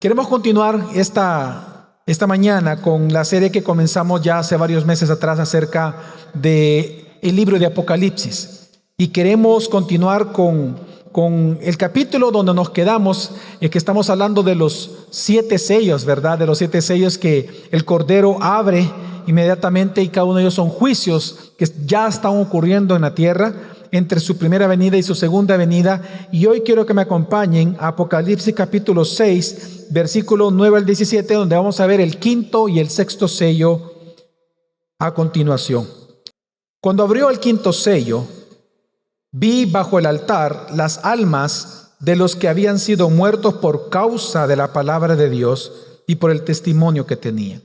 Queremos continuar esta mañana con la serie que comenzamos ya hace varios meses atrás acerca del libro de Apocalipsis. Y queremos continuar con el capítulo donde nos quedamos, que estamos hablando de los 7 sellos, ¿verdad? De los 7 sellos que el Cordero abre inmediatamente, y cada uno de ellos son juicios que ya están ocurriendo en la tierra entre su primera venida y su segunda venida. Y hoy quiero que me acompañen a Apocalipsis capítulo 6, versículo 9 al 17, donde vamos a ver el quinto y el sexto sello a continuación. Cuando abrió el quinto sello, vi bajo el altar las almas de los que habían sido muertos por causa de la palabra de Dios y por el testimonio que tenían.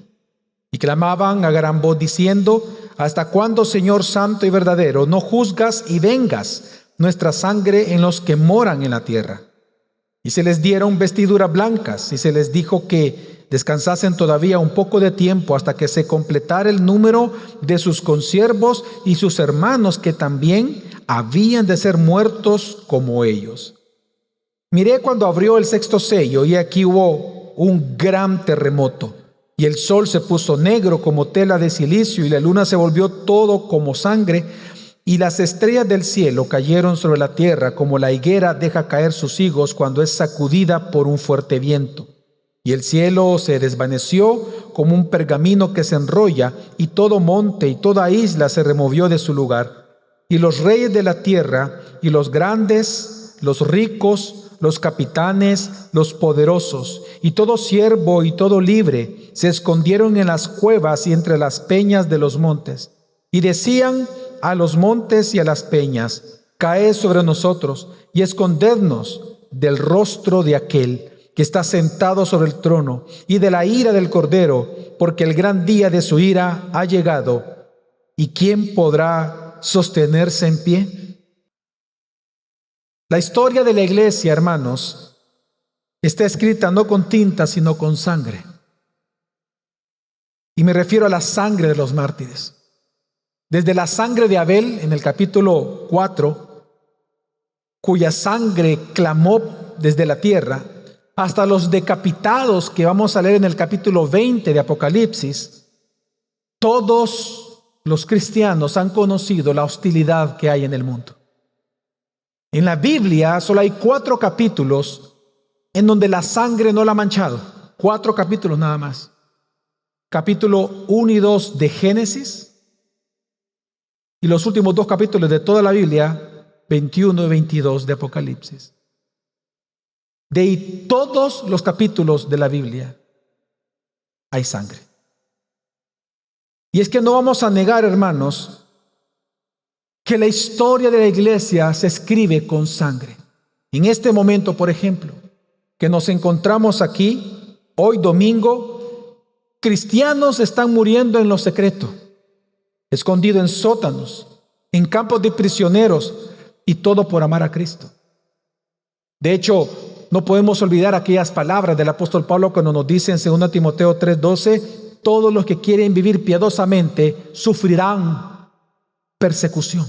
Y clamaban a gran voz diciendo: ¿Hasta cuándo, Señor santo y verdadero, no juzgas y vengas nuestra sangre en los que moran en la tierra? Y se les dieron vestiduras blancas, y se les dijo que descansasen todavía un poco de tiempo hasta que se completara el número de sus consiervos y sus hermanos, que también habían de ser muertos como ellos. Miré cuando abrió el sexto sello, y aquí hubo un gran terremoto. Y el sol se puso negro como tela de silicio, y la luna se volvió todo como sangre, y las estrellas del cielo cayeron sobre la tierra como la higuera deja caer sus higos cuando es sacudida por un fuerte viento. Y el cielo se desvaneció como un pergamino que se enrolla, y todo monte y toda isla se removió de su lugar. Y los reyes de la tierra, y los grandes, los ricos, los capitanes, los poderosos, y todo siervo y todo libre, se escondieron en las cuevas y entre las peñas de los montes. Y decían a los montes y a las peñas: caed sobre nosotros y escondednos del rostro de aquel que está sentado sobre el trono y de la ira del Cordero, porque el gran día de su ira ha llegado. ¿Y quién podrá sostenerse en pie? La historia de la iglesia, hermanos, está escrita no con tinta, sino con sangre. Y me refiero a la sangre de los mártires. Desde la sangre de Abel en el capítulo 4, cuya sangre clamó desde la tierra, hasta los decapitados que vamos a leer en el capítulo 20 de Apocalipsis, todos los cristianos han conocido la hostilidad que hay en el mundo. En la Biblia solo hay 4 capítulos en donde la sangre no la ha manchado. 4 capítulos nada más. Capítulo 1 y 2 de Génesis, y los últimos 2 capítulos de toda la Biblia, 21 y 22 de Apocalipsis. De todos los capítulos de la Biblia hay sangre. Y es que no vamos a negar, hermanos, que la historia de la iglesia se escribe con sangre. En este momento, por ejemplo, que nos encontramos aquí, hoy domingo, cristianos están muriendo en lo secreto, escondidos en sótanos, en campos de prisioneros, y todo por amar a Cristo. De hecho, no podemos olvidar aquellas palabras del apóstol Pablo cuando nos dice en 2 Timoteo 3:12: todos los que quieren vivir piadosamente sufrirán persecución.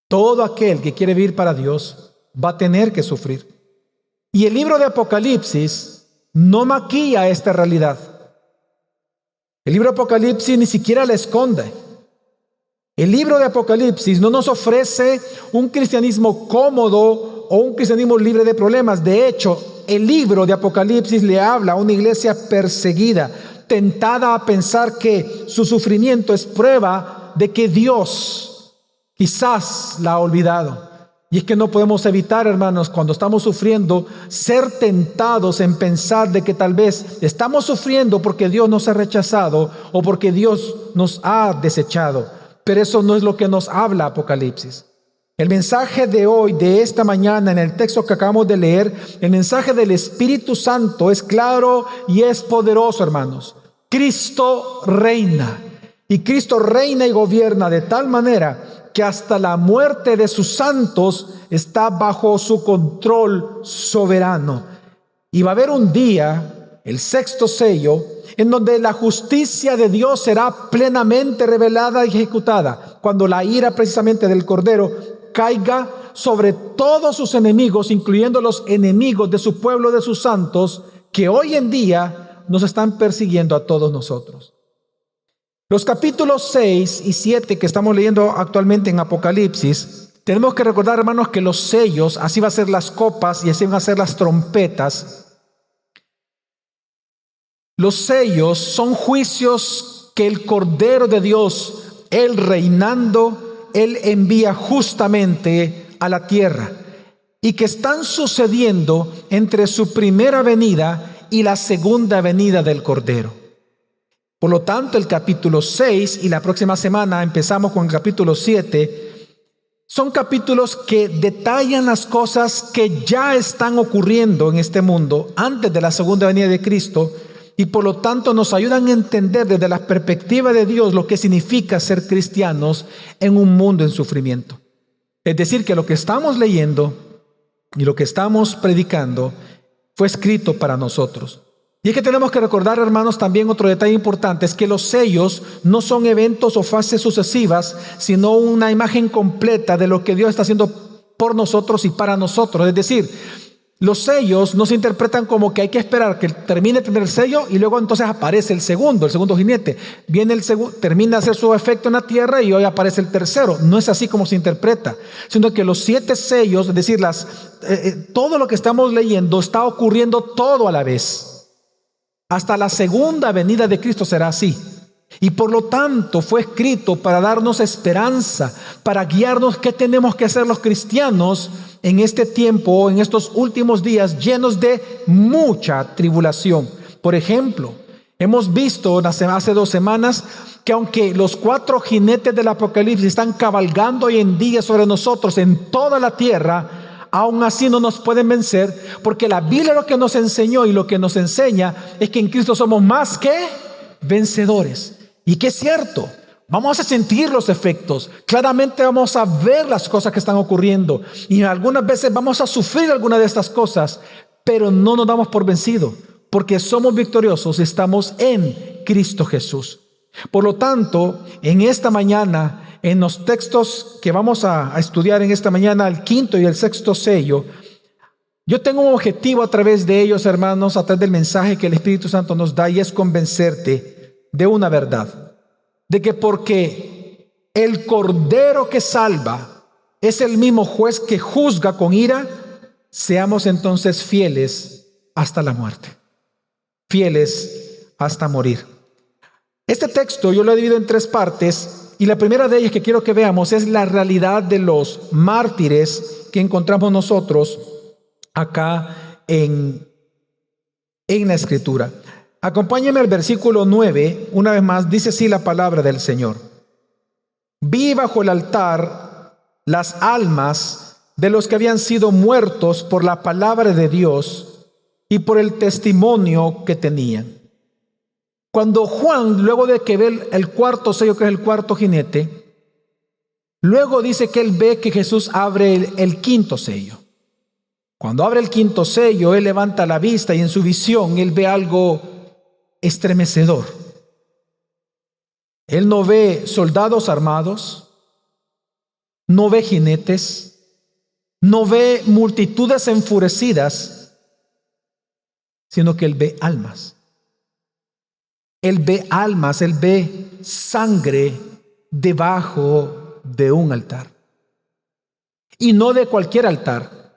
Todo aquel que quiere vivir para Dios va a tener que sufrir. Y el libro de Apocalipsis no maquilla esta realidad. El libro de Apocalipsis ni siquiera la esconde. El libro de Apocalipsis no nos ofrece un cristianismo cómodo o un cristianismo libre de problemas. De hecho, el libro de Apocalipsis le habla a una iglesia perseguida, tentada a pensar que su sufrimiento es prueba de que Dios quizás la ha olvidado. Y es que no podemos evitar, hermanos, cuando estamos sufriendo, ser tentados en pensar de que tal vez estamos sufriendo porque Dios nos ha rechazado o porque Dios nos ha desechado. Pero eso no es lo que nos habla Apocalipsis. El mensaje de hoy, de esta mañana, en el texto que acabamos de leer, el mensaje del Espíritu Santo es claro y es poderoso, hermanos. Cristo reina. Y Cristo reina y gobierna de tal manera que hasta la muerte de sus santos está bajo su control soberano. Y va a haber un día, el sexto sello, en donde la justicia de Dios será plenamente revelada y ejecutada, cuando la ira precisamente del Cordero caiga sobre todos sus enemigos, incluyendo los enemigos de su pueblo, de sus santos, que hoy en día nos están persiguiendo a todos nosotros. Los capítulos 6 y 7 que estamos leyendo actualmente en Apocalipsis, tenemos que recordar, hermanos, que los sellos, así van a ser las copas y así van a ser las trompetas. Los sellos son juicios que el Cordero de Dios, Él reinando, Él envía justamente a la tierra y que están sucediendo entre su primera venida y la segunda venida del Cordero. Por lo tanto, el capítulo 6 y la próxima semana empezamos con el capítulo 7, son capítulos que detallan las cosas que ya están ocurriendo en este mundo antes de la segunda venida de Cristo y por lo tanto nos ayudan a entender desde la perspectiva de Dios lo que significa ser cristianos en un mundo en sufrimiento. Es decir, que lo que estamos leyendo y lo que estamos predicando fue escrito para nosotros. Y es que tenemos que recordar, hermanos, también otro detalle importante, es que los sellos no son eventos o fases sucesivas, sino una imagen completa de lo que Dios está haciendo por nosotros y para nosotros. Es decir, los sellos no se interpretan como que hay que esperar que termine el primer sello y luego entonces aparece el segundo jinete. Viene el segundo, termina de hacer su efecto en la tierra y hoy aparece el tercero. No es así como se interpreta, sino que los 7 sellos, es decir, todo lo que estamos leyendo está ocurriendo todo a la vez. Hasta la segunda venida de Cristo será así. Y por lo tanto fue escrito para darnos esperanza, para guiarnos qué tenemos que hacer los cristianos en este tiempo, en estos últimos días llenos de mucha tribulación. Por ejemplo, hemos visto hace 2 semanas que aunque los 4 jinetes del Apocalipsis están cabalgando hoy en día sobre nosotros en toda la tierra, aún así no nos pueden vencer, porque la Biblia lo que nos enseñó y lo que nos enseña es que en Cristo somos más que vencedores. Y que es cierto, vamos a sentir los efectos, claramente vamos a ver las cosas que están ocurriendo y algunas veces vamos a sufrir alguna de estas cosas, pero no nos damos por vencido, porque somos victoriosos y estamos en Cristo Jesús. Por lo tanto, en esta mañana, en los textos que vamos a estudiar en esta mañana, el 5º y el 6º sello, yo tengo un objetivo a través de ellos, hermanos, a través del mensaje que el Espíritu Santo nos da, y es convencerte de una verdad, de que porque el Cordero que salva es el mismo juez que juzga con ira, seamos entonces fieles hasta la muerte, fieles hasta morir. Este texto yo lo he dividido en 3 partes. Y la primera de ellas que quiero que veamos es la realidad de los mártires que encontramos nosotros acá en la Escritura. Acompáñenme al versículo 9, una vez más, dice así la palabra del Señor. Vi bajo el altar las almas de los que habían sido muertos por la palabra de Dios y por el testimonio que tenían. Cuando Juan, luego de que ve el 4º sello, que es el 4º jinete, luego dice que él ve que Jesús abre el 5º sello. Cuando abre el 5º sello, él levanta la vista y en su visión él ve algo estremecedor. Él no ve soldados armados, no ve jinetes, no ve multitudes enfurecidas, sino que él ve almas. Él ve almas, él ve sangre debajo de un altar. Y no de cualquier altar.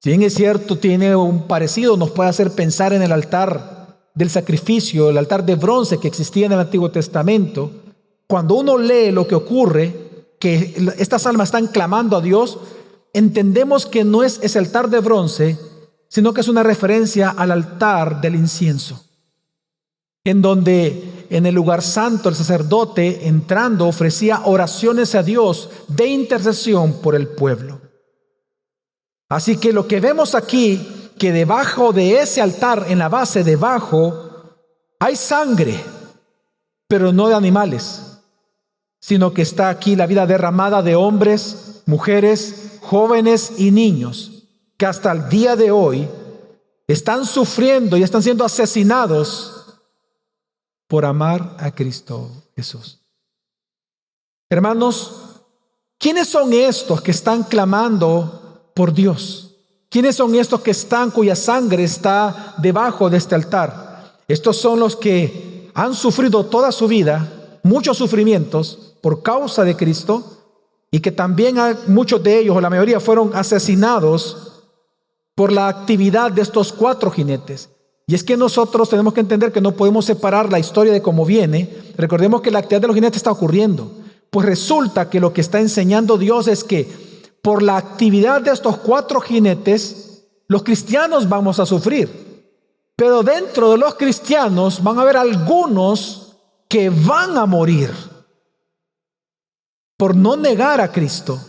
Si bien es cierto, tiene un parecido, nos puede hacer pensar en el altar del sacrificio, el altar de bronce que existía en el Antiguo Testamento. Cuando uno lee lo que ocurre, que estas almas están clamando a Dios, entendemos que no es ese altar de bronce, sino que es una referencia al altar del incienso, en donde en el lugar santo el sacerdote entrando ofrecía oraciones a Dios de intercesión por el pueblo. Así que lo que vemos aquí, que debajo de ese altar, en la base debajo, hay sangre, pero no de animales, sino que está aquí la vida derramada de hombres, mujeres, jóvenes y niños, que hasta el día de hoy están sufriendo y están siendo asesinados por amar a Cristo Jesús. Hermanos, ¿Quiénes son estos que están clamando por Dios? ¿Quiénes son estos que están, cuya sangre está debajo de este altar? Estos son los que han sufrido toda su vida, muchos sufrimientos por causa de Cristo, y que también muchos de ellos, o la mayoría, fueron asesinados por la actividad de estos 4 jinetes. Y es que nosotros tenemos que entender que no podemos separar la historia de cómo viene. Recordemos que la actividad de los jinetes está ocurriendo. Pues resulta que lo que está enseñando Dios es que por la actividad de estos 4 jinetes, los cristianos vamos a sufrir. Pero dentro de los cristianos van a haber algunos que van a morir por no negar a Cristo.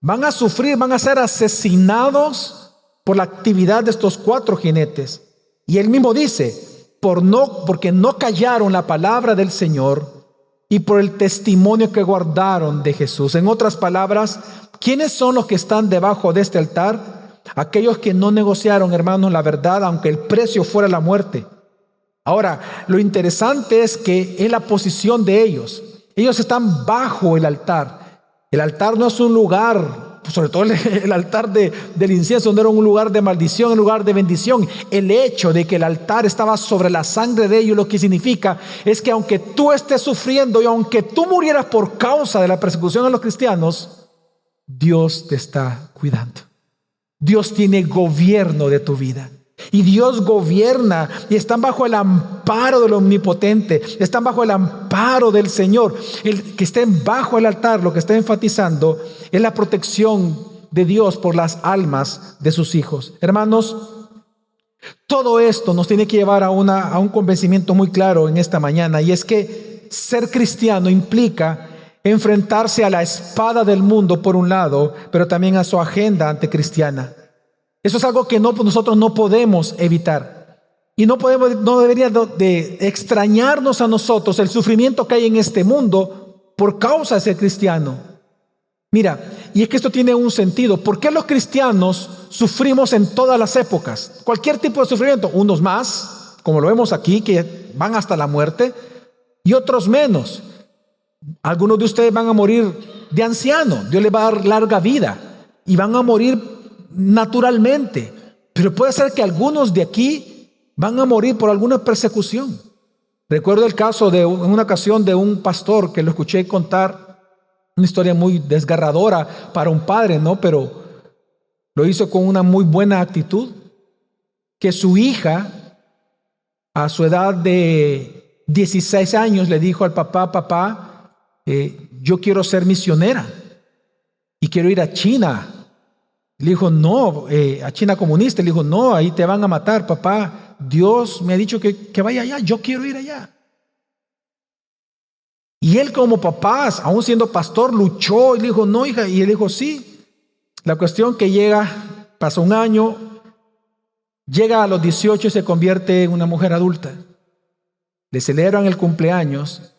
Van a sufrir, van a ser asesinados por la actividad de estos 4 jinetes. Y él mismo dice, porque no callaron la palabra del Señor y por el testimonio que guardaron de Jesús. En otras palabras, ¿quiénes son los que están debajo de este altar? Aquellos que no negociaron, hermanos, la verdad, aunque el precio fuera la muerte. Ahora, lo interesante es que es la posición de ellos. Ellos están bajo el altar. El altar no es un lugar, sobre todo el altar del incienso, no era un lugar de maldición, un lugar de bendición. El hecho de que el altar estaba sobre la sangre de ellos, lo que significa es que aunque tú estés sufriendo y aunque tú murieras por causa de la persecución a los cristianos, Dios te está cuidando. Dios tiene gobierno de tu vida. Y Dios gobierna y están bajo el amparo del Omnipotente, están bajo el amparo del Señor. El que estén bajo el altar, lo que está enfatizando es la protección de Dios por las almas de sus hijos. Hermanos, todo esto nos tiene que llevar a un convencimiento muy claro en esta mañana, y es que ser cristiano implica enfrentarse a la espada del mundo por un lado, pero también a su agenda anticristiana. Eso es algo que nosotros no podemos evitar. Y no debería de extrañarnos a nosotros el sufrimiento que hay en este mundo por causa de ser cristiano. Mira, y es que esto tiene un sentido. ¿Por qué los cristianos sufrimos en todas las épocas? Cualquier tipo de sufrimiento. Unos más, como lo vemos aquí, que van hasta la muerte, y otros menos. Algunos de ustedes van a morir de anciano. Dios les va a dar larga vida y van a morir naturalmente, pero puede ser que algunos de aquí van a morir por alguna persecución. Recuerdo el caso en una ocasión de un pastor que lo escuché contar una historia muy desgarradora para un padre, ¿no? Pero lo hizo con una muy buena actitud, que su hija a su edad de 16 años le dijo al papá, yo quiero ser misionera y quiero ir a China. Le dijo, no, a China comunista. Le dijo, no, ahí te van a matar, papá. Dios me ha dicho que vaya allá, yo quiero ir allá. Y él como papá, aún siendo pastor, luchó y le dijo, no, hija. Y él dijo, sí. La cuestión que pasó un año, llega a los 18 y se convierte en una mujer adulta. Le celebran el cumpleaños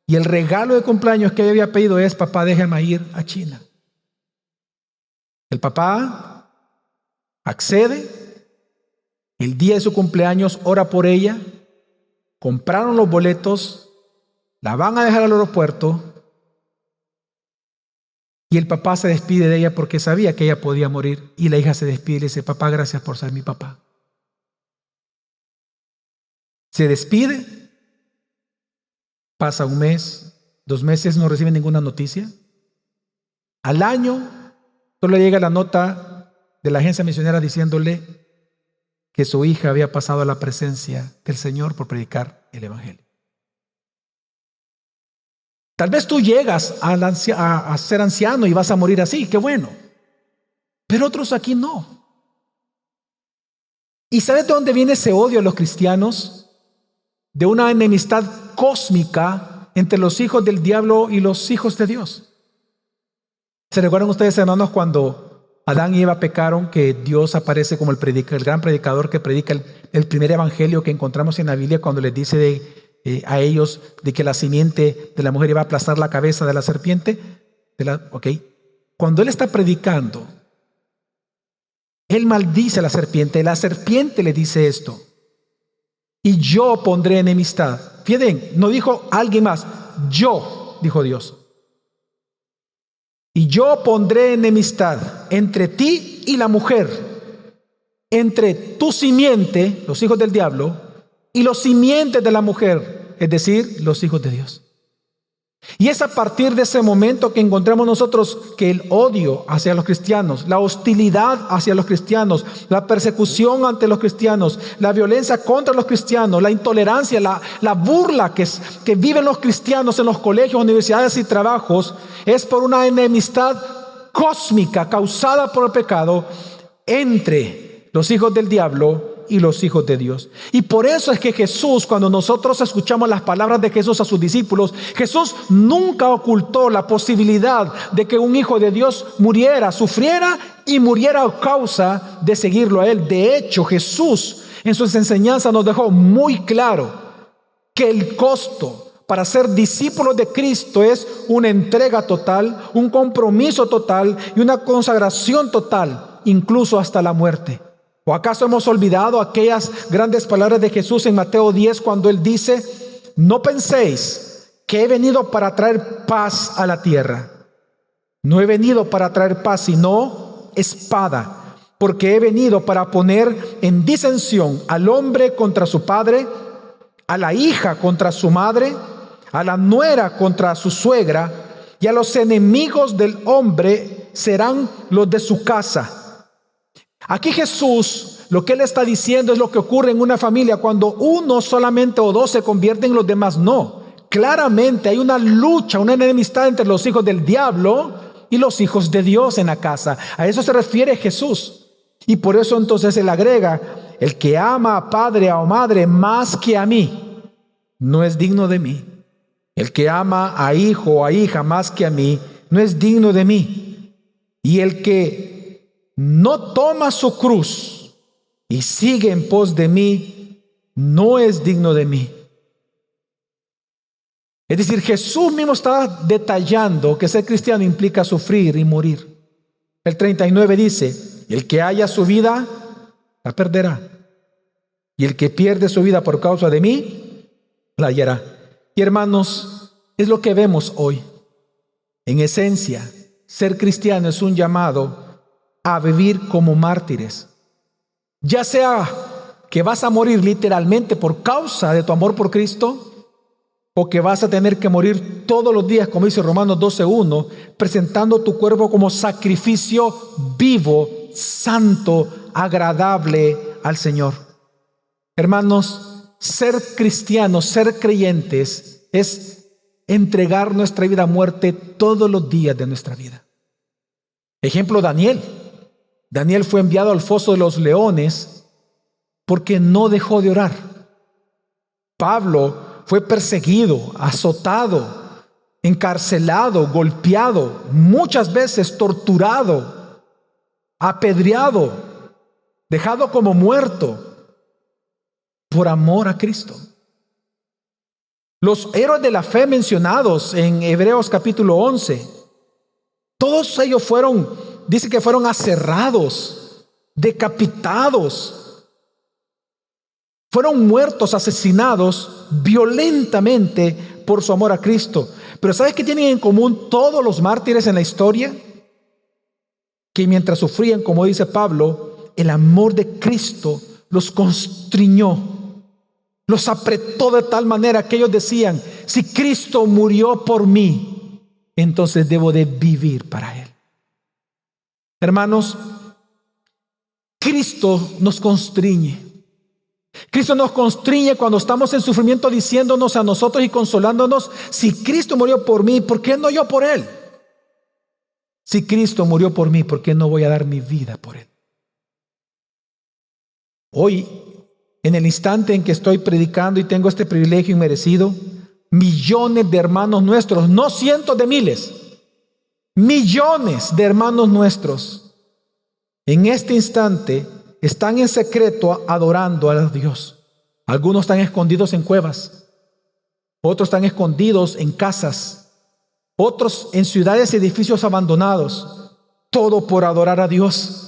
y el regalo de cumpleaños que ella había pedido es, papá, déjame ir a China. El papá accede, el día de su cumpleaños ora por ella, compraron los boletos, la van a dejar al aeropuerto y el papá se despide de ella porque sabía que ella podía morir, y la hija se despide y le dice, papá, gracias por ser mi papá. Se despide, pasa un mes, 2 meses, no recibe ninguna noticia. Al año solo le llega la nota de la agencia misionera diciéndole que su hija había pasado a la presencia del Señor por predicar el Evangelio. Tal vez tú llegas a ser anciano y vas a morir así, qué bueno. Pero otros aquí no. ¿Y sabes de dónde viene ese odio a los cristianos? De una enemistad cósmica entre los hijos del diablo y los hijos de Dios. ¿Se recuerdan ustedes, hermanos, cuando Adán y Eva pecaron, que Dios aparece como el gran predicador que predica el primer evangelio que encontramos en la Biblia, cuando les dice a ellos de que la simiente de la mujer iba a aplastar la cabeza de la serpiente? Cuando él está predicando, él maldice a la serpiente le dice esto: y yo pondré enemistad. Fíjense, no dijo alguien más, yo, dijo Dios. Y yo pondré enemistad entre ti y la mujer, entre tu simiente, los hijos del diablo, y los simientes de la mujer, es decir, los hijos de Dios. Y es a partir de ese momento que encontramos nosotros que el odio hacia los cristianos, la hostilidad hacia los cristianos, la persecución ante los cristianos, la violencia contra los cristianos, la intolerancia, la burla que viven los cristianos en los colegios, universidades y trabajos, es por una enemistad cósmica causada por el pecado entre los hijos del diablo y los hijos de Dios. Y por eso es que Jesús, cuando nosotros escuchamos las palabras de Jesús a sus discípulos, Jesús nunca ocultó la posibilidad de que un hijo de Dios muriera, sufriera y muriera a causa de seguirlo a Él. De hecho, Jesús en sus enseñanzas nos dejó muy claro que el costo para ser discípulos de Cristo es una entrega total, un compromiso total y una consagración total, incluso hasta la muerte. ¿O acaso hemos olvidado aquellas grandes palabras de Jesús en Mateo 10 cuando Él dice: no penséis que he venido para traer paz a la tierra? No he venido para traer paz, sino espada, porque he venido para poner en disensión al hombre contra su padre, a la hija contra su madre, a la nuera contra su suegra, y a los enemigos del hombre serán los de su casa. Aquí Jesús, lo que Él está diciendo es lo que ocurre en una familia cuando uno solamente o dos se convierten, los demás no. Claramente hay una lucha, una enemistad entre los hijos del diablo y los hijos de Dios en la casa. A eso se refiere Jesús. Y por eso entonces Él agrega: el que ama a padre o madre más que a mí, no es digno de mí. El que ama a hijo o a hija más que a mí, no es digno de mí. Y el que no toma su cruz y sigue en pos de mí, no es digno de mí. Es decir, Jesús mismo está detallando que ser cristiano implica sufrir y morir. El 39 dice: el que haya su vida, la perderá. Y el que pierde su vida por causa de mí, la hallará. Y hermanos, es lo que vemos hoy. En esencia, ser cristiano es un llamado a vivir como mártires. Ya sea que vas a morir literalmente por causa de tu amor por Cristo, o que vas a tener que morir todos los días, como dice Romanos 12:1, presentando tu cuerpo como sacrificio vivo, santo, agradable al Señor. Hermanos, ser cristianos, ser creyentes, es entregar nuestra vida a muerte todos los días de nuestra vida. Ejemplo, Daniel. Daniel fue enviado al foso de los leones porque no dejó de orar. Pablo fue perseguido, azotado, encarcelado, golpeado, muchas veces torturado, apedreado, dejado como muerto por amor a Cristo. Los héroes de la fe mencionados en Hebreos capítulo 11, todos ellos dice que fueron aserrados, decapitados, fueron muertos, asesinados violentamente por su amor a Cristo. Pero ¿sabes qué tienen en común todos los mártires en la historia? Que mientras sufrían, como dice Pablo, el amor de Cristo los constriñó, los apretó de tal manera que ellos decían: si Cristo murió por mí, entonces debo de vivir para Él. Hermanos, Cristo nos constriñe. Cristo nos constriñe cuando estamos en sufrimiento, diciéndonos a nosotros y consolándonos: si Cristo murió por mí, ¿por qué no yo por Él? Si Cristo murió por mí, ¿por qué no voy a dar mi vida por Él? Hoy, en el instante en que estoy predicando y tengo este privilegio inmerecido, millones de hermanos nuestros, no cientos de miles, millones de hermanos nuestros, en este instante están en secreto adorando a Dios. Algunos están escondidos en cuevas, otros están escondidos en casas, otros en ciudades y edificios abandonados, todo por adorar a Dios,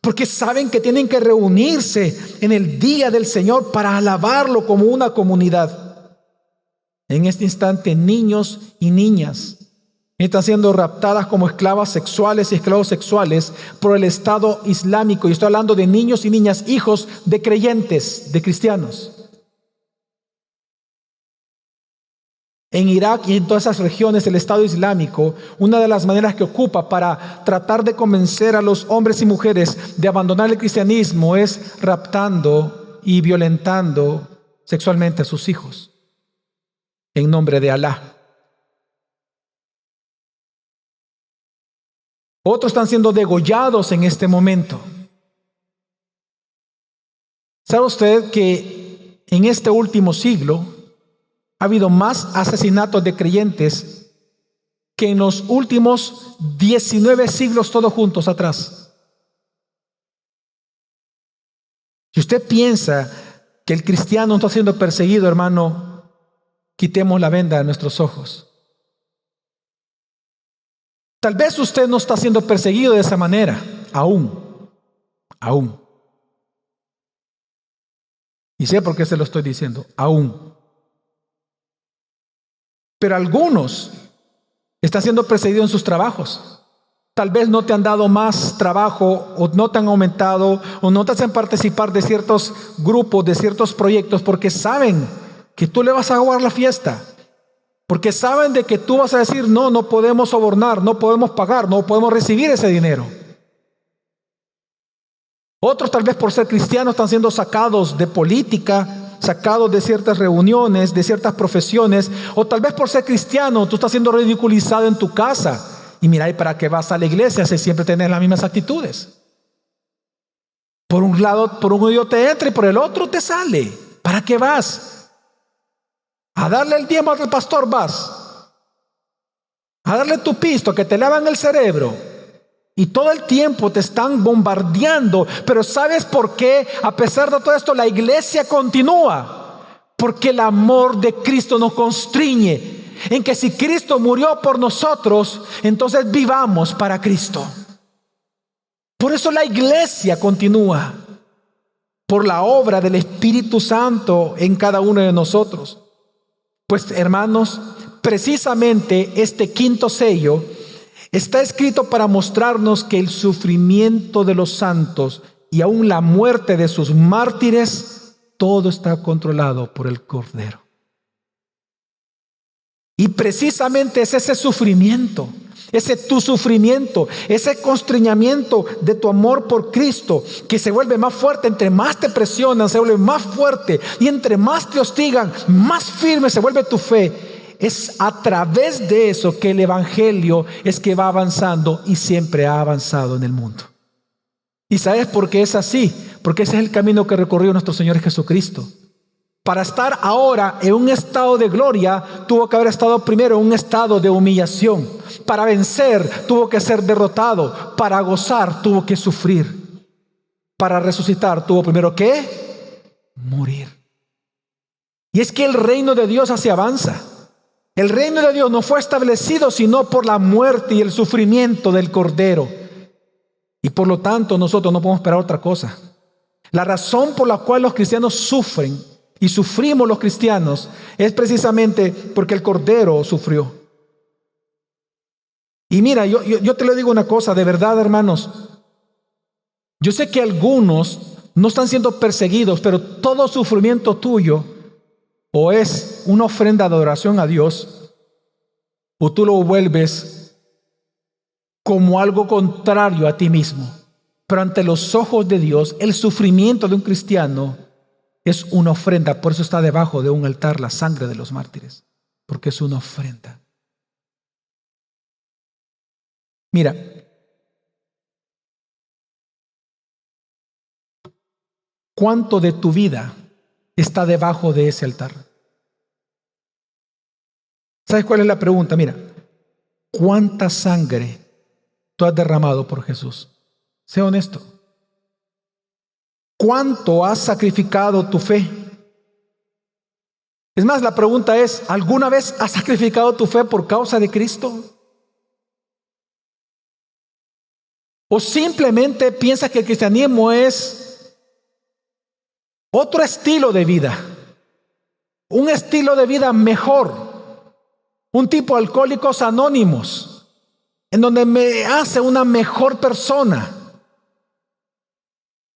porque saben que tienen que reunirse en el día del Señor para alabarlo como una comunidad. En este instante, niños y niñas Están siendo raptadas como esclavas sexuales y esclavos sexuales por el Estado Islámico. Y estoy hablando de niños y niñas, hijos de creyentes, de cristianos. En Irak y en todas esas regiones, el Estado Islámico, una de las maneras que ocupa para tratar de convencer a los hombres y mujeres de abandonar el cristianismo es raptando y violentando sexualmente a sus hijos en nombre de Alá. Otros están siendo degollados en este momento. ¿Sabe usted que en este último siglo ha habido más asesinatos de creyentes que en los últimos 19 siglos todos juntos atrás? Si usted piensa que el cristiano está siendo perseguido, hermano, quitemos la venda de nuestros ojos. Tal vez usted no está siendo perseguido de esa manera, aún. Y sé por qué se lo estoy diciendo, aún. Pero algunos están siendo perseguidos en sus trabajos. Tal vez no te han dado más trabajo, o no te han aumentado, o no te hacen participar de ciertos grupos, de ciertos proyectos, porque saben que tú le vas a aguar la fiesta. Porque saben de que tú vas a decir, no podemos sobornar, no podemos pagar, no podemos recibir ese dinero. Otros tal vez por ser cristianos están siendo sacados de política, sacados de ciertas reuniones, de ciertas profesiones, o tal vez por ser cristiano tú estás siendo ridiculizado en tu casa. Y mira, ¿y para qué vas a la iglesia si siempre tienes las mismas actitudes? Por un lado, por un oído te entra y por el otro te sale. ¿Para qué vas? A darle el diezmo al pastor vas. A darle tu pisto, que te lavan el cerebro. Y todo el tiempo te están bombardeando. Pero ¿sabes por qué? A pesar de todo esto, la iglesia continúa. Porque el amor de Cristo nos constriñe en que si Cristo murió por nosotros, entonces vivamos para Cristo. Por eso la iglesia continúa. Por la obra del Espíritu Santo en cada uno de nosotros. Pues hermanos, precisamente este quinto sello está escrito para mostrarnos que el sufrimiento de los santos y aún la muerte de sus mártires, todo está controlado por el Cordero. Y precisamente es ese sufrimiento, ese tu sufrimiento, ese constreñimiento de tu amor por Cristo que se vuelve más fuerte. Entre más te presionan, se vuelve más fuerte, y entre más te hostigan, más firme se vuelve tu fe. Es a través de eso que el evangelio es que va avanzando y siempre ha avanzado en el mundo. ¿Y sabes por qué es así? Porque ese es el camino que recorrió nuestro Señor Jesucristo. Para estar ahora en un estado de gloria, tuvo que haber estado primero en un estado de humillación. Para vencer, tuvo que ser derrotado. Para gozar, tuvo que sufrir. Para resucitar, tuvo primero que morir. Y es que el reino de Dios así avanza. El reino de Dios no fue establecido sino por la muerte y el sufrimiento del Cordero. Y por lo tanto, nosotros no podemos esperar otra cosa. La razón por la cual los cristianos sufren y sufrimos los cristianos es precisamente porque el Cordero sufrió. Y mira, yo te le digo una cosa, de verdad, hermanos. Yo sé que algunos no están siendo perseguidos, pero todo sufrimiento tuyo o es una ofrenda de adoración a Dios, o tú lo vuelves como algo contrario a ti mismo. Pero ante los ojos de Dios, el sufrimiento de un cristiano es una ofrenda. Por eso está debajo de un altar la sangre de los mártires, porque es una ofrenda. Mira, ¿cuánto de tu vida está debajo de ese altar? ¿Sabes cuál es la pregunta? Mira, ¿cuánta sangre tú has derramado por Jesús? Sé honesto. ¿Cuánto has sacrificado tu fe? Es más, la pregunta es, ¿alguna vez has sacrificado tu fe por causa de Cristo? ¿O simplemente piensas que el cristianismo es otro estilo de vida? Un estilo de vida mejor. Un tipo de alcohólicos anónimos. en donde me hace una mejor persona.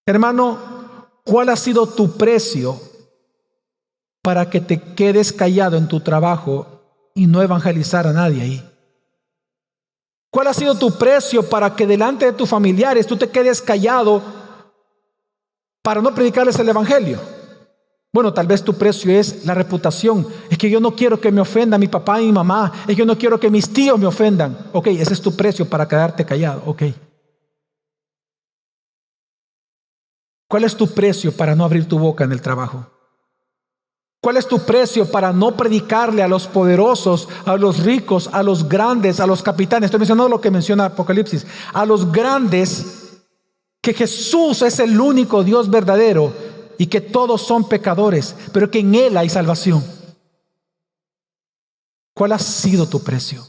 Hermano, ¿cuál ha sido tu precio para que te quedes callado en tu trabajo y no evangelizar a nadie ahí? ¿Cuál ha sido tu precio para que delante de tus familiares tú te quedes callado para no predicarles el evangelio? Bueno, tal vez tu precio es la reputación. Es que yo no quiero que me ofenda mi papá y mi mamá. Es que yo no quiero que mis tíos me ofendan. Ok, ese es tu precio para quedarte callado. Ok. ¿Cuál es tu precio para no abrir tu boca en el trabajo? ¿Cuál es tu precio para no predicarle a los poderosos, a los ricos, a los grandes, a los capitanes? Estoy mencionando lo que menciona Apocalipsis. A los grandes, que Jesús es el único Dios verdadero y que todos son pecadores, pero que en Él hay salvación. ¿Cuál ha sido tu precio?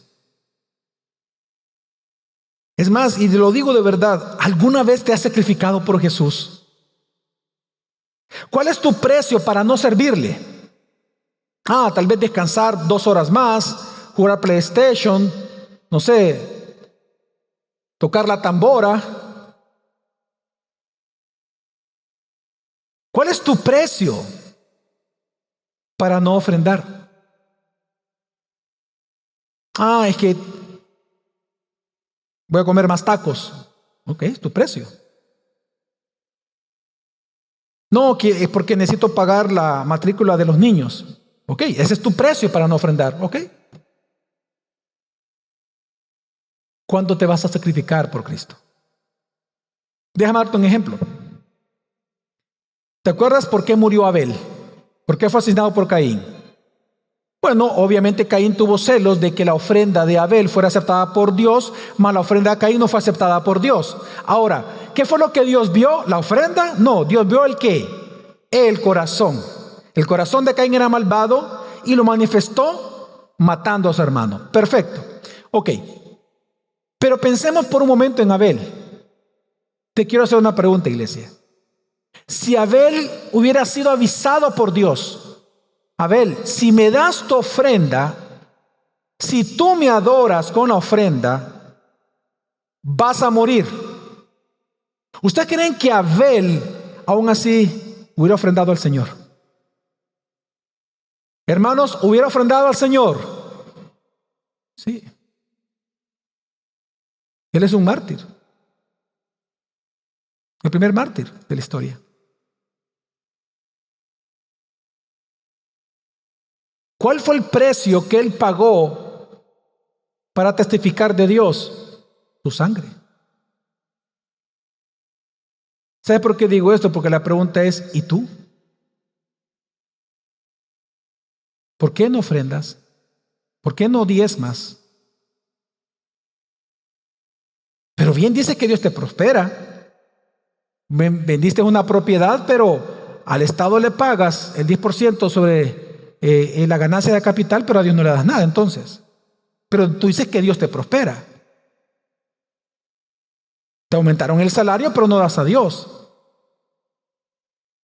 Es más, y lo digo de verdad, ¿alguna vez te has sacrificado por Jesús? ¿Cuál es tu precio para no servirle? Tal vez descansar 2 horas más, jugar PlayStation, no sé, tocar la tambora. ¿Cuál es tu precio para no ofrendar? Es que voy a comer más tacos. Ok, es tu precio. No, que es porque necesito pagar la matrícula de los niños. Ok, ese es tu precio para no ofrendar. Ok. ¿Cuánto te vas a sacrificar por Cristo? Déjame darte un ejemplo. ¿Te acuerdas por qué murió Abel? ¿Por qué fue asesinado por Caín? Bueno, obviamente Caín tuvo celos de que la ofrenda de Abel fuera aceptada por Dios, mas la ofrenda de Caín no fue aceptada por Dios. Ahora, ¿qué fue lo que Dios vio? ¿La ofrenda? No, Dios vio el ¿qué? El corazón. El corazón de Caín era malvado y lo manifestó matando a su hermano. Perfecto. Ok. Pero pensemos por un momento en Abel. Te quiero hacer una pregunta, iglesia. Si Abel hubiera sido avisado por Dios, Abel, si me das tu ofrenda, si tú me adoras con la ofrenda, vas a morir. ¿Ustedes creen que Abel aún así hubiera ofrendado al Señor? Hermanos, ¿hubiera ofrendado al Señor? Sí. Él es un mártir. El primer mártir de la historia. ¿Cuál fue el precio que él pagó para testificar de Dios? Su sangre. ¿Sabe por qué digo esto? Porque la pregunta es, ¿y tú? ¿Por qué no ofrendas? ¿Por qué no diezmas? Pero bien dice que Dios te prospera. Vendiste una propiedad, pero al Estado le pagas el 10% sobre la ganancia de capital, pero a Dios no le das nada entonces. Pero tú dices que Dios te prospera. Te aumentaron el salario, pero no das a Dios.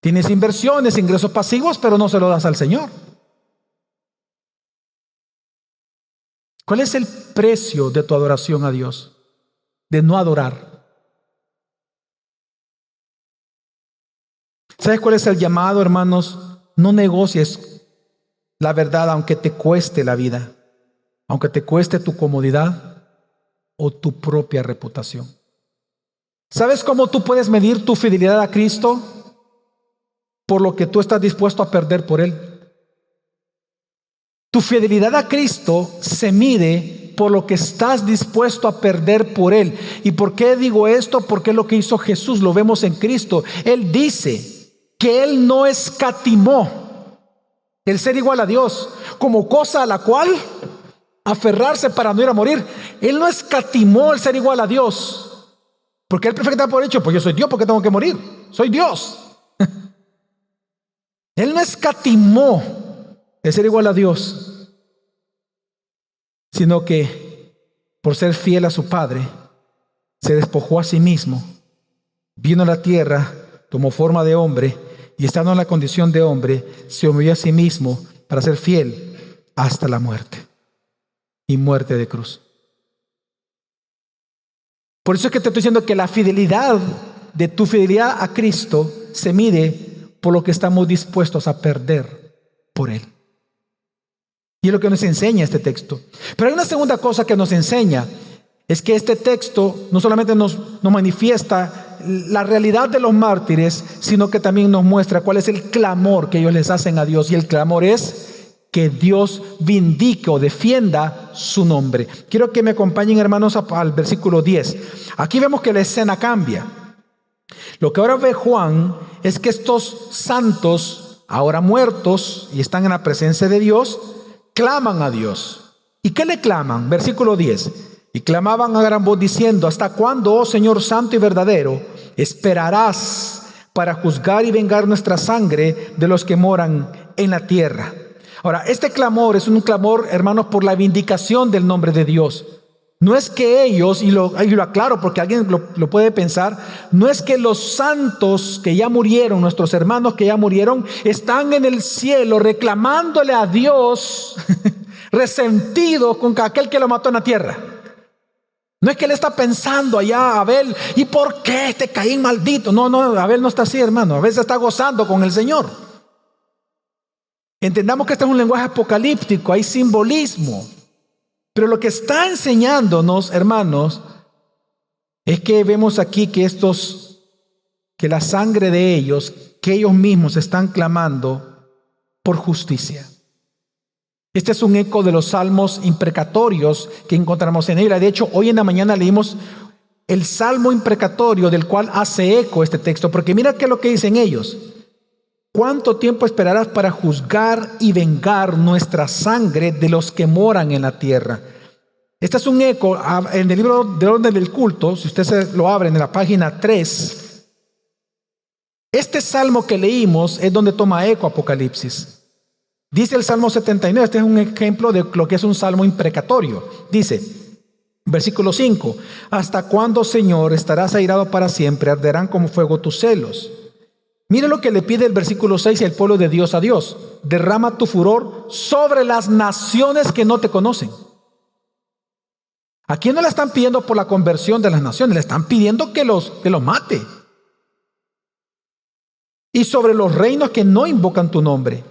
Tienes inversiones, ingresos pasivos, pero no se lo das al Señor. ¿Cuál es el precio de tu adoración a Dios? De no adorar. ¿Sabes cuál es el llamado, hermanos? No negocies la verdad aunque te cueste la vida, aunque te cueste tu comodidad o tu propia reputación. ¿Sabes cómo tú puedes medir tu fidelidad a Cristo? Por lo que tú estás dispuesto a perder por Él. Tu fidelidad a Cristo se mide por lo que estás dispuesto a perder por Él. ¿Y por qué digo esto? Porque es lo que hizo Jesús, lo vemos en Cristo. Él dice que Él no escatimó el ser igual a Dios como cosa a la cual aferrarse para no ir a morir. Él no escatimó el ser igual a Dios, porque Él perfectamente por hecho, pues yo soy Dios, ¿por qué tengo que morir? Soy Dios. Él no escatimó el ser igual a Dios, sino que por ser fiel a su Padre, se despojó a sí mismo, vino a la tierra, tomó forma de hombre, y estando en la condición de hombre, se humilló a sí mismo para ser fiel hasta la muerte, y muerte de cruz. Por eso es que te estoy diciendo que la fidelidad de tu fidelidad a Cristo se mide por lo que estamos dispuestos a perder por Él. Y es lo que nos enseña este texto. Pero hay una segunda cosa que nos enseña, es que este texto no solamente nos manifiesta la realidad de los mártires, sino que también nos muestra cuál es el clamor que ellos les hacen a Dios. Y el clamor es que Dios vindique o defienda su nombre. Quiero que me acompañen, hermanos, al versículo 10. Aquí vemos que la escena cambia. Lo que ahora ve Juan es que estos santos, ahora muertos y están en la presencia de Dios, claman a Dios. ¿Y qué le claman? Versículo 10. Y clamaban a gran voz diciendo: ¿hasta cuándo, oh Señor santo y verdadero, esperarás para juzgar y vengar nuestra sangre de los que moran en la tierra? Ahora, este clamor es un clamor, hermanos, por la vindicación del nombre de Dios. No es que ellos, y lo aclaro porque alguien lo puede pensar, no es que los santos que ya murieron, nuestros hermanos que ya murieron, están en el cielo reclamándole a Dios resentido con aquel que lo mató en la tierra. No es que él está pensando allá, Abel, ¿y por qué este Caín maldito? No, Abel no está así, hermano. A veces está gozando con el Señor. Entendamos que este es un lenguaje apocalíptico, hay simbolismo. Pero lo que está enseñándonos, hermanos, es que vemos aquí que la sangre de ellos, que ellos mismos están clamando por justicia. Este es un eco de los salmos imprecatorios que encontramos en ella. De hecho, hoy en la mañana leímos el salmo imprecatorio del cual hace eco este texto, porque mira qué es lo que dicen ellos. ¿Cuánto tiempo esperarás para juzgar y vengar nuestra sangre de los que moran en la tierra? Este es un eco en el libro de orden del culto. Si usted se lo abre en la página 3, este salmo que leímos es donde toma eco Apocalipsis. Dice el Salmo 79, este es un ejemplo de lo que es un salmo imprecatorio. Dice, versículo 5, ¿hasta cuándo, Señor, estarás airado para siempre? Arderán como fuego tus celos. Mire lo que le pide el versículo 6 el pueblo de Dios a Dios. Derrama tu furor sobre las naciones que no te conocen. Aquí no le están pidiendo por la conversión de las naciones, le están pidiendo que los mate. Y sobre los reinos que no invocan tu nombre.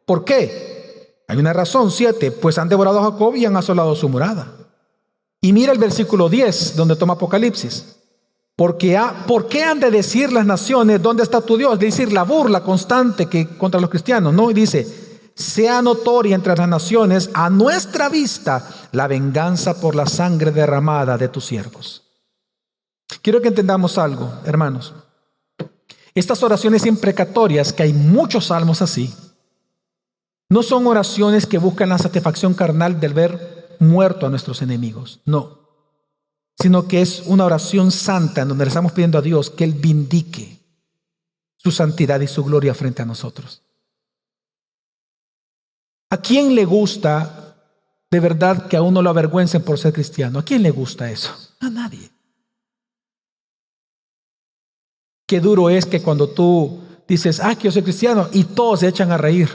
¿Por qué? Hay una razón, 7, pues han devorado a Jacob y han asolado su morada. Y mira el versículo 10, donde toma Apocalipsis. ¿Por qué han de decir las naciones, ¿dónde está tu Dios? Es decir, la burla constante que contra los cristianos, ¿no? Y dice, sea notoria entre las naciones a nuestra vista la venganza por la sangre derramada de tus siervos. Quiero que entendamos algo, hermanos. Estas oraciones imprecatorias, que hay muchos salmos así, no son oraciones que buscan la satisfacción carnal del ver muerto a nuestros enemigos, no. Sino que es una oración santa en donde le estamos pidiendo a Dios que Él vindique su santidad y su gloria frente a nosotros. ¿A quién le gusta de verdad que a uno lo avergüencen por ser cristiano? ¿A quién le gusta eso? A nadie. Qué duro es que cuando tú dices, que yo soy cristiano, y todos se echan a reír.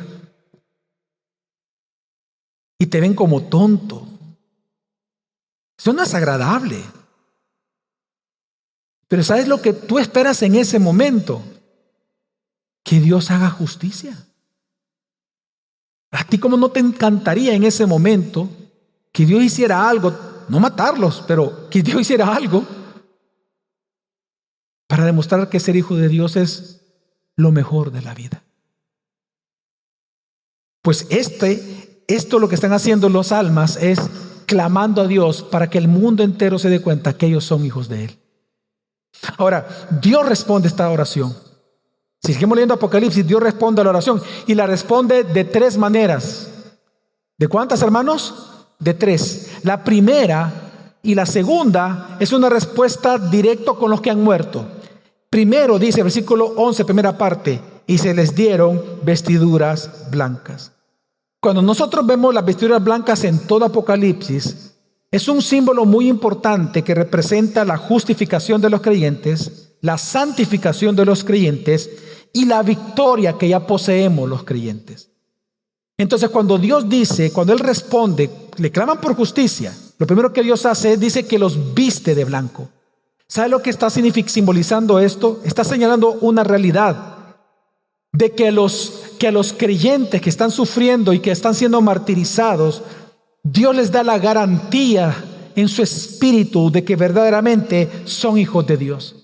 Y te ven como tonto. Eso no es agradable. Pero ¿sabes lo que tú esperas en ese momento? Que Dios haga justicia. ¿A ti cómo no te encantaría en ese momento que Dios hiciera algo? No matarlos, pero que Dios hiciera algo para demostrar que ser hijo de Dios es lo mejor de la vida. Pues esto lo que están haciendo los almas es clamando a Dios para que el mundo entero se dé cuenta que ellos son hijos de Él. Ahora, Dios responde esta oración. Si seguimos leyendo Apocalipsis, Dios responde a la oración y la responde de 3 maneras. ¿De cuántas, hermanos? De 3. La primera y la segunda es una respuesta directa con los que han muerto. Primero dice, versículo 11, primera parte, y se les dieron vestiduras blancas. Cuando nosotros vemos las vestiduras blancas en todo Apocalipsis, es un símbolo muy importante que representa la justificación de los creyentes, la santificación de los creyentes y la victoria que ya poseemos los creyentes. Entonces, cuando Dios dice, cuando Él responde, le claman por justicia, lo primero que Dios hace es, dice que los viste de blanco. ¿Sabe lo que está simbolizando esto? Está señalando una realidad de que a los creyentes que están sufriendo y que están siendo martirizados, Dios les da la garantía en su espíritu de que verdaderamente son hijos de Dios.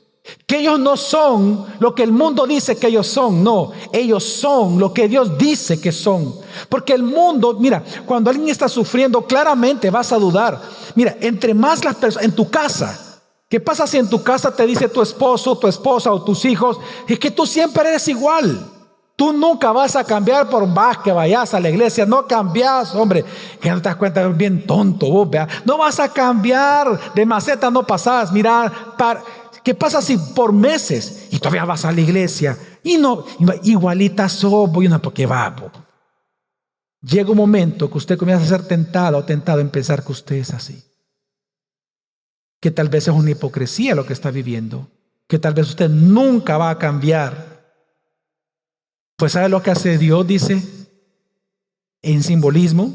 Que ellos no son lo que el mundo dice que ellos son, no, ellos son lo que Dios dice que son. Porque el mundo, mira, cuando alguien está sufriendo, claramente vas a dudar. Mira, entre más las personas, en tu casa, ¿qué pasa si en tu casa te dice tu esposo, tu esposa o tus hijos? Es que tú siempre eres igual. Tú nunca vas a cambiar por más que vayas a la iglesia. No cambias, hombre. Que no te das cuenta, es bien tonto vos, vea. No vas a cambiar. De maceta no pasás. Mira, ¿qué pasa si por meses y todavía vas a la iglesia? Y no, igualita sos, voy una porque va. Llega un momento que usted comienza a ser tentado o tentado en pensar que usted es así. Que tal vez es una hipocresía lo que está viviendo. Que tal vez usted nunca va a cambiar. Pues ¿sabe lo que hace Dios? Dice, en simbolismo,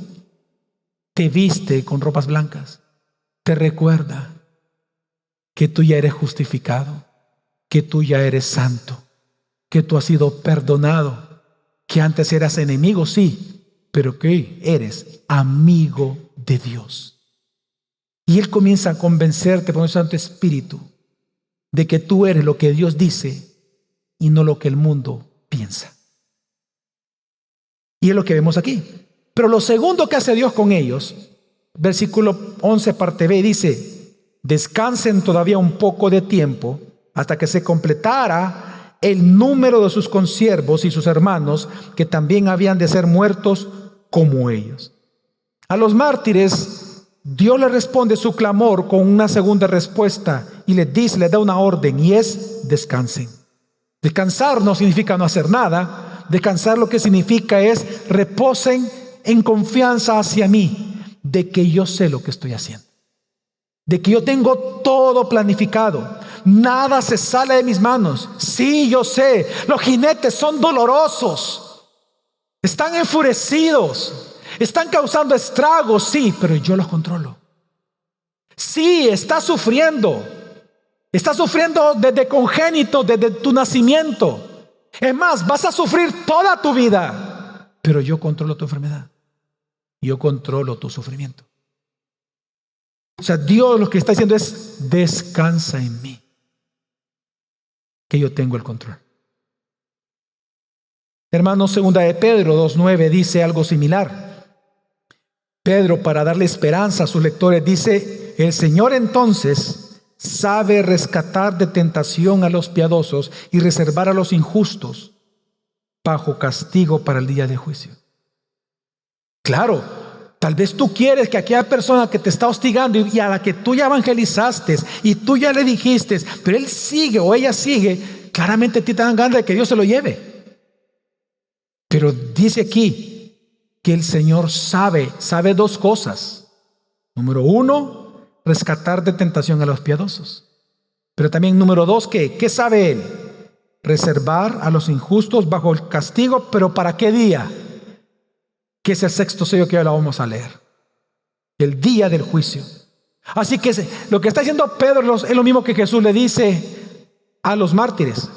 te viste con ropas blancas. Te recuerda que tú ya eres justificado, que tú ya eres santo, que tú has sido perdonado, que antes eras enemigo, sí, pero que eres amigo de Dios. Y Él comienza a convencerte por el Santo Espíritu de que tú eres lo que Dios dice y no lo que el mundo piensa. Y es lo que vemos aquí. Pero lo segundo que hace Dios con ellos, versículo 11 parte B, dice, descansen todavía un poco de tiempo hasta que se completara el número de sus consiervos y sus hermanos, que también habían de ser muertos como ellos. A los mártires, Dios les responde su clamor con una segunda respuesta y les dice, les da una orden, y es descansen. Descansar no significa no hacer nada. Descansar lo que significa es reposen en confianza hacia mí, de que yo sé lo que estoy haciendo, de que yo tengo todo planificado, nada se sale de mis manos. Sí, yo sé, los jinetes son dolorosos, están enfurecidos, están causando estragos, sí, pero yo los controlo. Sí, estás sufriendo desde congénito, desde tu nacimiento. Es más, vas a sufrir toda tu vida, pero yo controlo tu enfermedad, yo controlo tu sufrimiento. O sea, Dios lo que está diciendo es, descansa en mí, que yo tengo el control. Hermanos, segunda de Pedro 2:9 dice algo similar. Pedro, para darle esperanza a sus lectores, dice, el Señor entonces sabe rescatar de tentación a los piadosos y reservar a los injustos bajo castigo para el día del juicio. Claro, tal vez tú quieres que aquella persona que te está hostigando y a la que tú ya evangelizaste y tú ya le dijiste, pero él sigue o ella sigue, claramente a ti te dan ganas de que Dios se lo lleve. Pero dice aquí que el Señor sabe dos cosas. Número uno, rescatar de tentación a los piadosos. Pero también número dos, ¿qué sabe Él? Reservar a los injustos bajo el castigo, pero ¿para qué día? Que es el sexto sello que ahora vamos a leer. El día del juicio. Así que lo que está diciendo Pedro es lo mismo que Jesús le dice a los mártires.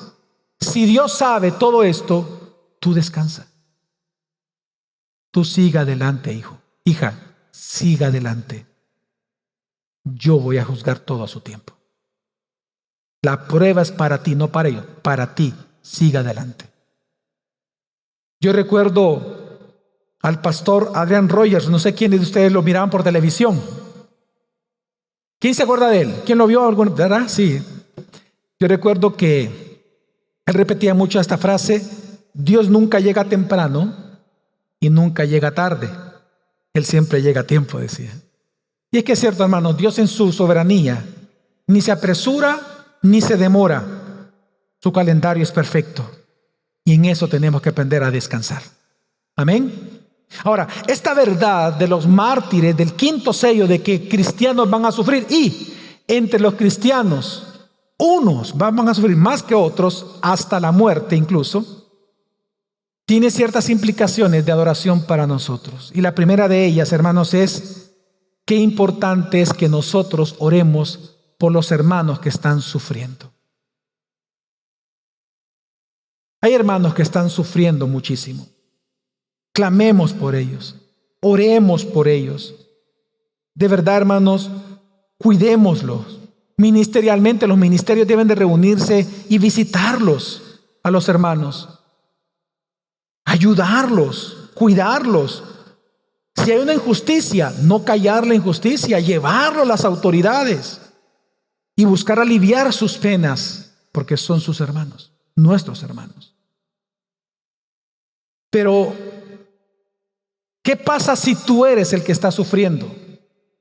Si Dios sabe todo esto, tú descansa. Tú siga adelante, hijo. Hija, siga adelante. Yo voy a juzgar todo a su tiempo. La prueba es para ti, no para ellos. Para ti, siga adelante. Yo recuerdo al pastor Adrian Rogers, no sé quiénes de ustedes lo miraban por televisión. ¿Quién se acuerda de él? ¿Quién lo vio? ¿Verdad? Sí. Yo recuerdo que él repetía mucho esta frase: Dios nunca llega temprano y nunca llega tarde. Él siempre llega a tiempo, decía. Y es que es cierto, hermanos, Dios en su soberanía ni se apresura ni se demora. Su calendario es perfecto. Y en eso tenemos que aprender a descansar. Amén. Ahora, esta verdad de los mártires, del quinto sello, de que cristianos van a sufrir, y entre los cristianos, unos van a sufrir más que otros, hasta la muerte incluso, tiene ciertas implicaciones de adoración para nosotros. Y la primera de ellas, hermanos, es qué importante es que nosotros oremos por los hermanos que están sufriendo. Hay hermanos que están sufriendo muchísimo. Clamemos por ellos. Oremos por ellos. De verdad, hermanos, cuidémoslos. Ministerialmente, los ministerios deben de reunirse y visitarlos a los hermanos. Ayudarlos, cuidarlos. Si hay una injusticia, no callar la injusticia, llevarlo a las autoridades y buscar aliviar sus penas, porque son sus hermanos, nuestros hermanos. Pero, ¿qué pasa si tú eres el que está sufriendo?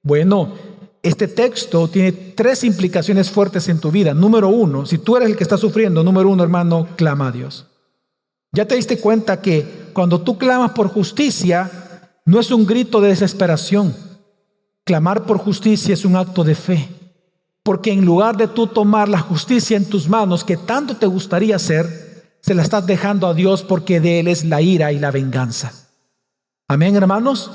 Bueno, este texto tiene 3 implicaciones fuertes en tu vida. Número 1, si tú eres el que está sufriendo, número 1, hermano, clama a Dios. Ya te diste cuenta que cuando tú clamas por justicia, no es un grito de desesperación. Clamar por justicia es un acto de fe. Porque en lugar de tú tomar la justicia en tus manos, que tanto te gustaría hacer, se la estás dejando a Dios, porque de Él es la ira y la venganza. Amén, hermanos.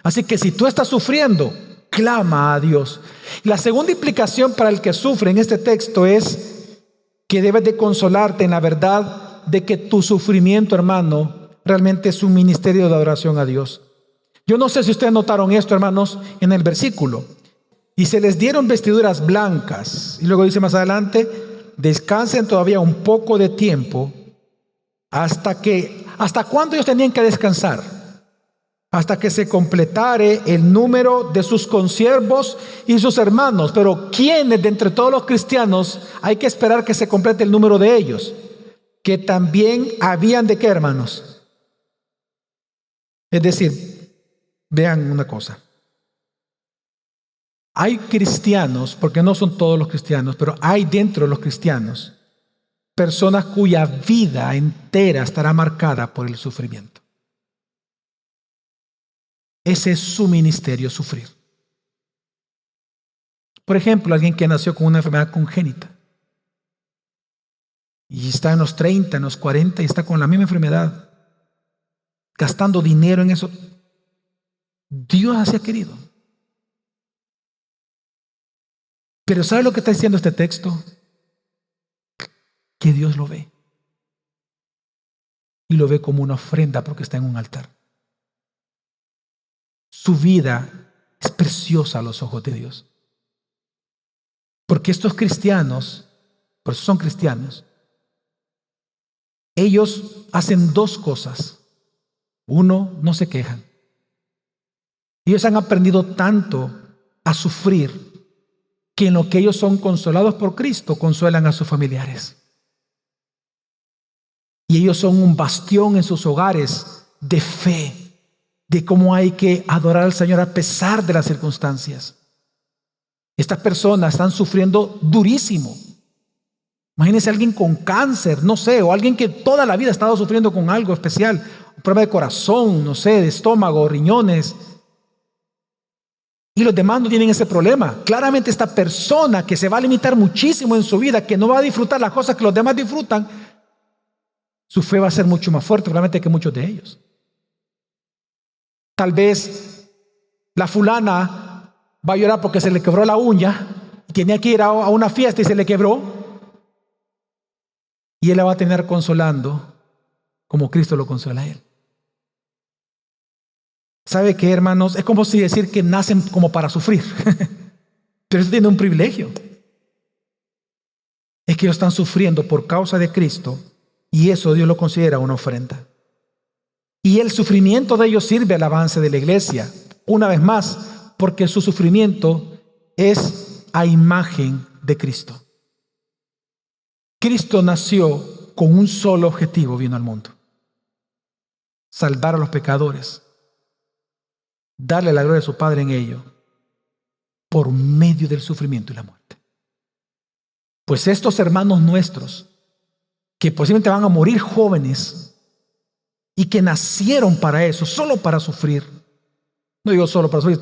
Así que si tú estás sufriendo, clama a Dios. La segunda implicación para el que sufre en este texto es que debes de consolarte en la verdad de que tu sufrimiento, hermano, realmente es un ministerio de adoración a Dios. Yo no sé si ustedes notaron esto, hermanos, en el versículo. Y se les dieron vestiduras blancas. Y luego dice más adelante, descansen todavía un poco de tiempo. ¿Hasta cuándo ellos tenían que descansar? Hasta que se completare el número de sus consiervos y sus hermanos. Pero ¿quiénes de entre todos los cristianos hay que esperar que se complete el número de ellos? Que también habían de qué, hermanos. Es decir, vean una cosa. Hay cristianos, porque no son todos los cristianos, pero hay dentro de los cristianos personas cuya vida entera estará marcada por el sufrimiento. Ese es su ministerio, sufrir. Por ejemplo, alguien que nació con una enfermedad congénita y está en los 30, en los 40 y está con la misma enfermedad, gastando dinero en eso. Dios así ha querido. Pero ¿sabe lo que está diciendo este texto? Que Dios lo ve. Y lo ve como una ofrenda porque está en un altar. Su vida es preciosa a los ojos de Dios. Porque estos cristianos, por eso son cristianos, ellos hacen 2 cosas. 1, no se quejan. Ellos han aprendido tanto a sufrir que en lo que ellos son consolados por Cristo, consuelan a sus familiares. Y ellos son un bastión en sus hogares de fe, de cómo hay que adorar al Señor a pesar de las circunstancias. Estas personas están sufriendo durísimo. Imagínense a alguien con cáncer, no sé, o alguien que toda la vida ha estado sufriendo con algo especial, un problema de corazón, no sé, de estómago, riñones. Y los demás no tienen ese problema. Claramente esta persona que se va a limitar muchísimo en su vida, que no va a disfrutar las cosas que los demás disfrutan, su fe va a ser mucho más fuerte probablemente que muchos de ellos. Tal vez la fulana va a llorar porque se le quebró la uña, tenía que ir a una fiesta y se le quebró, y él la va a tener consolando como Cristo lo consuela a él. ¿Sabe qué, hermanos? Es como si decir que nacen como para sufrir. Pero eso tiene un privilegio. Es que ellos están sufriendo por causa de Cristo y eso Dios lo considera una ofrenda. Y el sufrimiento de ellos sirve al avance de la iglesia. Una vez más, porque su sufrimiento es a imagen de Cristo. Cristo nació con un solo objetivo, vino al mundo: salvar a los pecadores, darle la gloria a su Padre en ello, por medio del sufrimiento y la muerte. Pues estos hermanos nuestros, que posiblemente van a morir jóvenes y que nacieron para eso, solo para sufrir, no digo solo para sufrir,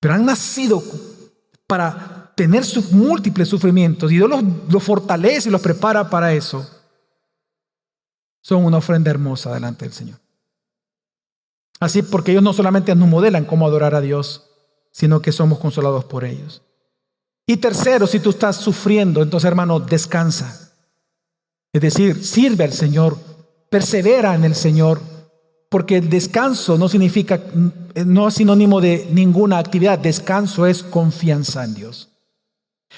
pero han nacido para tener sus múltiples sufrimientos y Dios los fortalece y los prepara para eso, son una ofrenda hermosa delante del Señor. Así, porque ellos no solamente nos modelan cómo adorar a Dios, sino que somos consolados por ellos. Y tercero, si tú estás sufriendo, entonces, hermano, descansa. Es decir, sirve al Señor, persevera en el Señor, porque el descanso no significa, no es sinónimo de ninguna actividad. Descanso es confianza en Dios.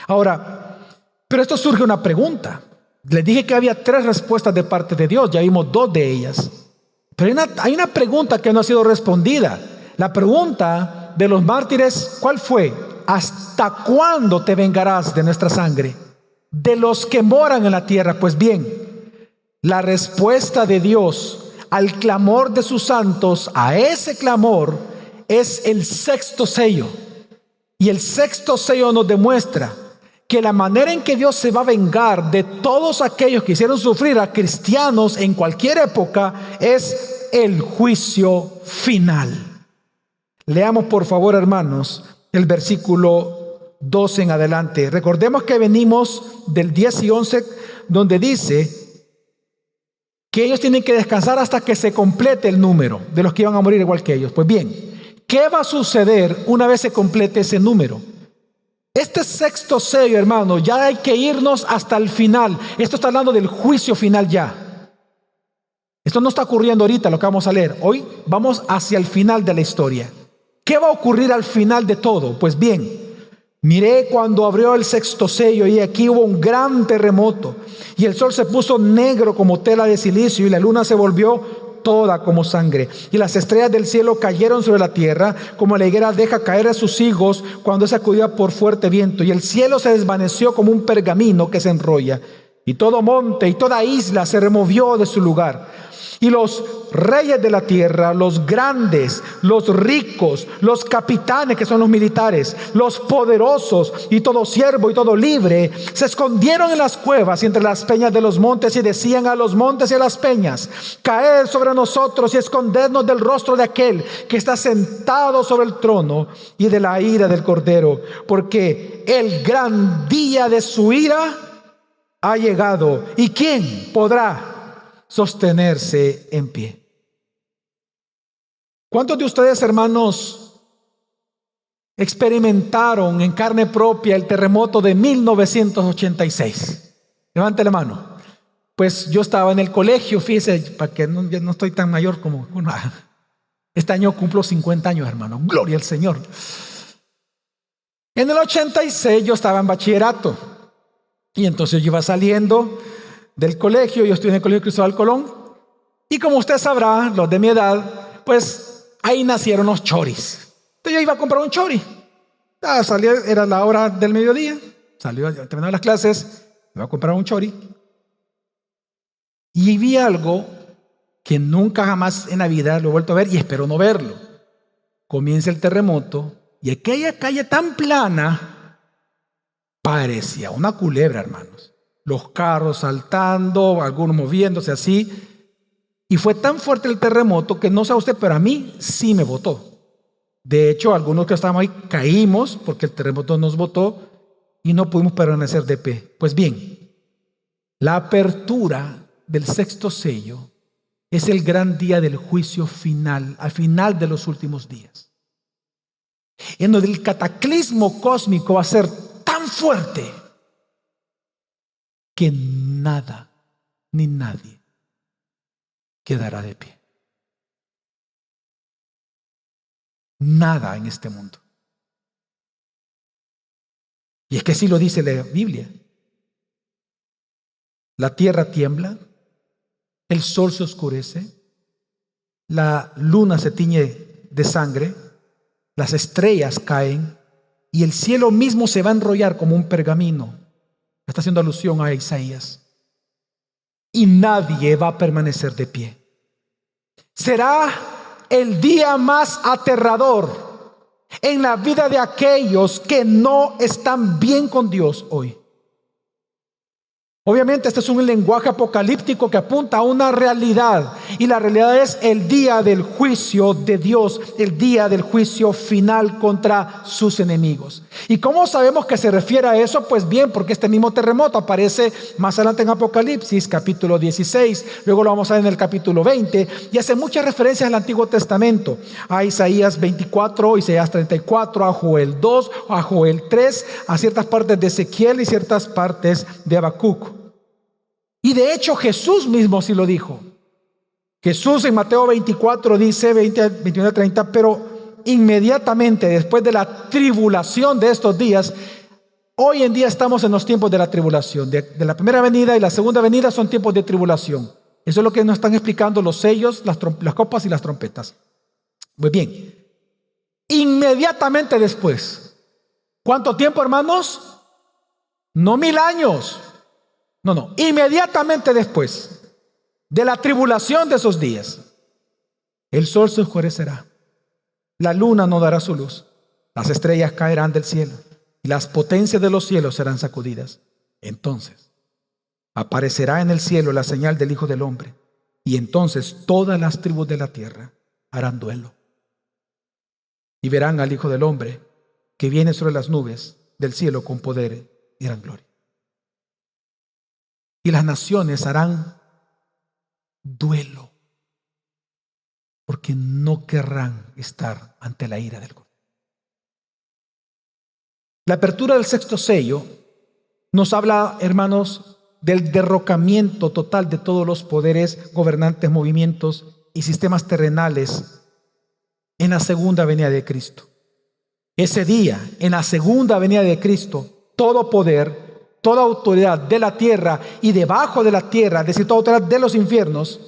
Ahora, pero esto surge una pregunta. Les dije que había 3 respuestas de parte de Dios, ya vimos 2 de ellas. Pero hay una pregunta que no ha sido respondida. La pregunta de los mártires, ¿cuál fue? ¿Hasta cuándo te vengarás de nuestra sangre? De los que moran en la tierra. Pues bien, la respuesta de Dios al clamor de sus santos, a ese clamor, es el 6º sello. Y el 6º sello nos demuestra que la manera en que Dios se va a vengar de todos aquellos que hicieron sufrir a cristianos en cualquier época es el juicio final. Leamos por favor, hermanos, el versículo 12 en adelante. Recordemos que venimos del 10 y 11, donde dice que ellos tienen que descansar hasta que se complete el número de los que iban a morir igual que ellos. Pues bien, ¿qué va a suceder una vez se complete ese número? Este 6º sello, hermano, ya hay que irnos hasta el final. Esto está hablando del juicio final ya. Esto no está ocurriendo ahorita, lo que vamos a leer. Hoy vamos hacia el final de la historia. ¿Qué va a ocurrir al final de todo? Pues bien, miré cuando abrió el 6º sello y aquí hubo un gran terremoto. Y el sol se puso negro como tela de silicio y la luna se volvió toda como sangre. Y las estrellas del cielo cayeron sobre la tierra, como la higuera deja caer a sus higos cuando es sacudida por fuerte viento. Y el cielo se desvaneció como un pergamino que se enrolla. Y todo monte y toda isla se removió de su lugar. Y los reyes de la tierra, los grandes, los ricos, los capitanes, que son los militares, los poderosos y todo siervo y todo libre, se escondieron en las cuevas y entre las peñas de los montes y decían a los montes y a las peñas: caed sobre nosotros y escondednos del rostro de aquel que está sentado sobre el trono y de la ira del Cordero, porque el gran día de su ira ha llegado. ¿Y quién podrá sostenerse en pie? ¿Cuántos de ustedes, hermanos, experimentaron en carne propia el terremoto de 1986? Levante la mano. Pues yo estaba en el colegio, fíjese, para que no, yo no estoy tan mayor como este año cumplo 50 años, hermano. Gloria al Señor. En el 86 yo estaba en bachillerato y entonces yo iba saliendo del colegio. Yo estoy en el colegio Cristóbal Colón y, como usted sabrá, los de mi edad, pues ahí nacieron los choris. Entonces yo iba a comprar un chori. Salía, era la hora del mediodía, terminaba las clases, iba a comprar un chori y vi algo que nunca jamás en la vida lo he vuelto a ver y espero no verlo. Comienza el terremoto y aquella calle tan plana parecía una culebra, hermanos. Los carros saltando, algunos moviéndose así. Y fue tan fuerte el terremoto que no sabe usted, pero a mí sí me botó. De hecho, algunos que estábamos ahí caímos porque el terremoto nos botó y no pudimos permanecer de pie. Pues bien, la apertura del 6º sello es el gran día del juicio final, al final de los últimos días, en donde el cataclismo cósmico va a ser tan fuerte que nada ni nadie quedará de pie. Nada en este mundo. Y es que así lo dice la Biblia. La tierra tiembla, el sol se oscurece, la luna se tiñe de sangre, las estrellas caen y el cielo mismo se va a enrollar como un pergamino. Está haciendo alusión a Isaías. Y nadie va a permanecer de pie. Será el día más aterrador en la vida de aquellos que no están bien con Dios hoy. Obviamente este es un lenguaje apocalíptico que apunta a una realidad y la realidad es el día del juicio de Dios, el día del juicio final contra sus enemigos. ¿Y cómo sabemos que se refiere a eso? Pues bien, porque este mismo terremoto aparece más adelante en Apocalipsis capítulo 16, luego lo vamos a ver en el capítulo 20, y hace muchas referencias al Antiguo Testamento, a Isaías 24, Isaías 34, a Joel 2, a Joel 3, a ciertas partes de Ezequiel y ciertas partes de Habacuc. Y de hecho Jesús mismo sí lo dijo. Jesús en Mateo 24 dice, 20, 21 a 30, pero inmediatamente después de la tribulación de estos días, hoy en día estamos en los tiempos de la tribulación. De la primera venida y la segunda venida son tiempos de tribulación. Eso es lo que nos están explicando los sellos, las copas y las trompetas. Muy bien. Inmediatamente después. ¿Cuánto tiempo, hermanos? No 1000 años. No. Inmediatamente después de la tribulación de esos días, el sol se oscurecerá, la luna no dará su luz, las estrellas caerán del cielo y las potencias de los cielos serán sacudidas. Entonces aparecerá en el cielo la señal del Hijo del Hombre, y entonces todas las tribus de la tierra harán duelo y verán al Hijo del Hombre que viene sobre las nubes del cielo con poder y gran gloria. Y las naciones harán duelo porque no querrán estar ante la ira del Cordero. La apertura del sexto sello nos habla, hermanos, del derrocamiento total de todos los poderes, gobernantes, movimientos y sistemas terrenales en la segunda venida de Cristo. Ese día, en la segunda venida de Cristo, todo poder, toda autoridad de la tierra y debajo de la tierra, es decir, toda autoridad de los infiernos,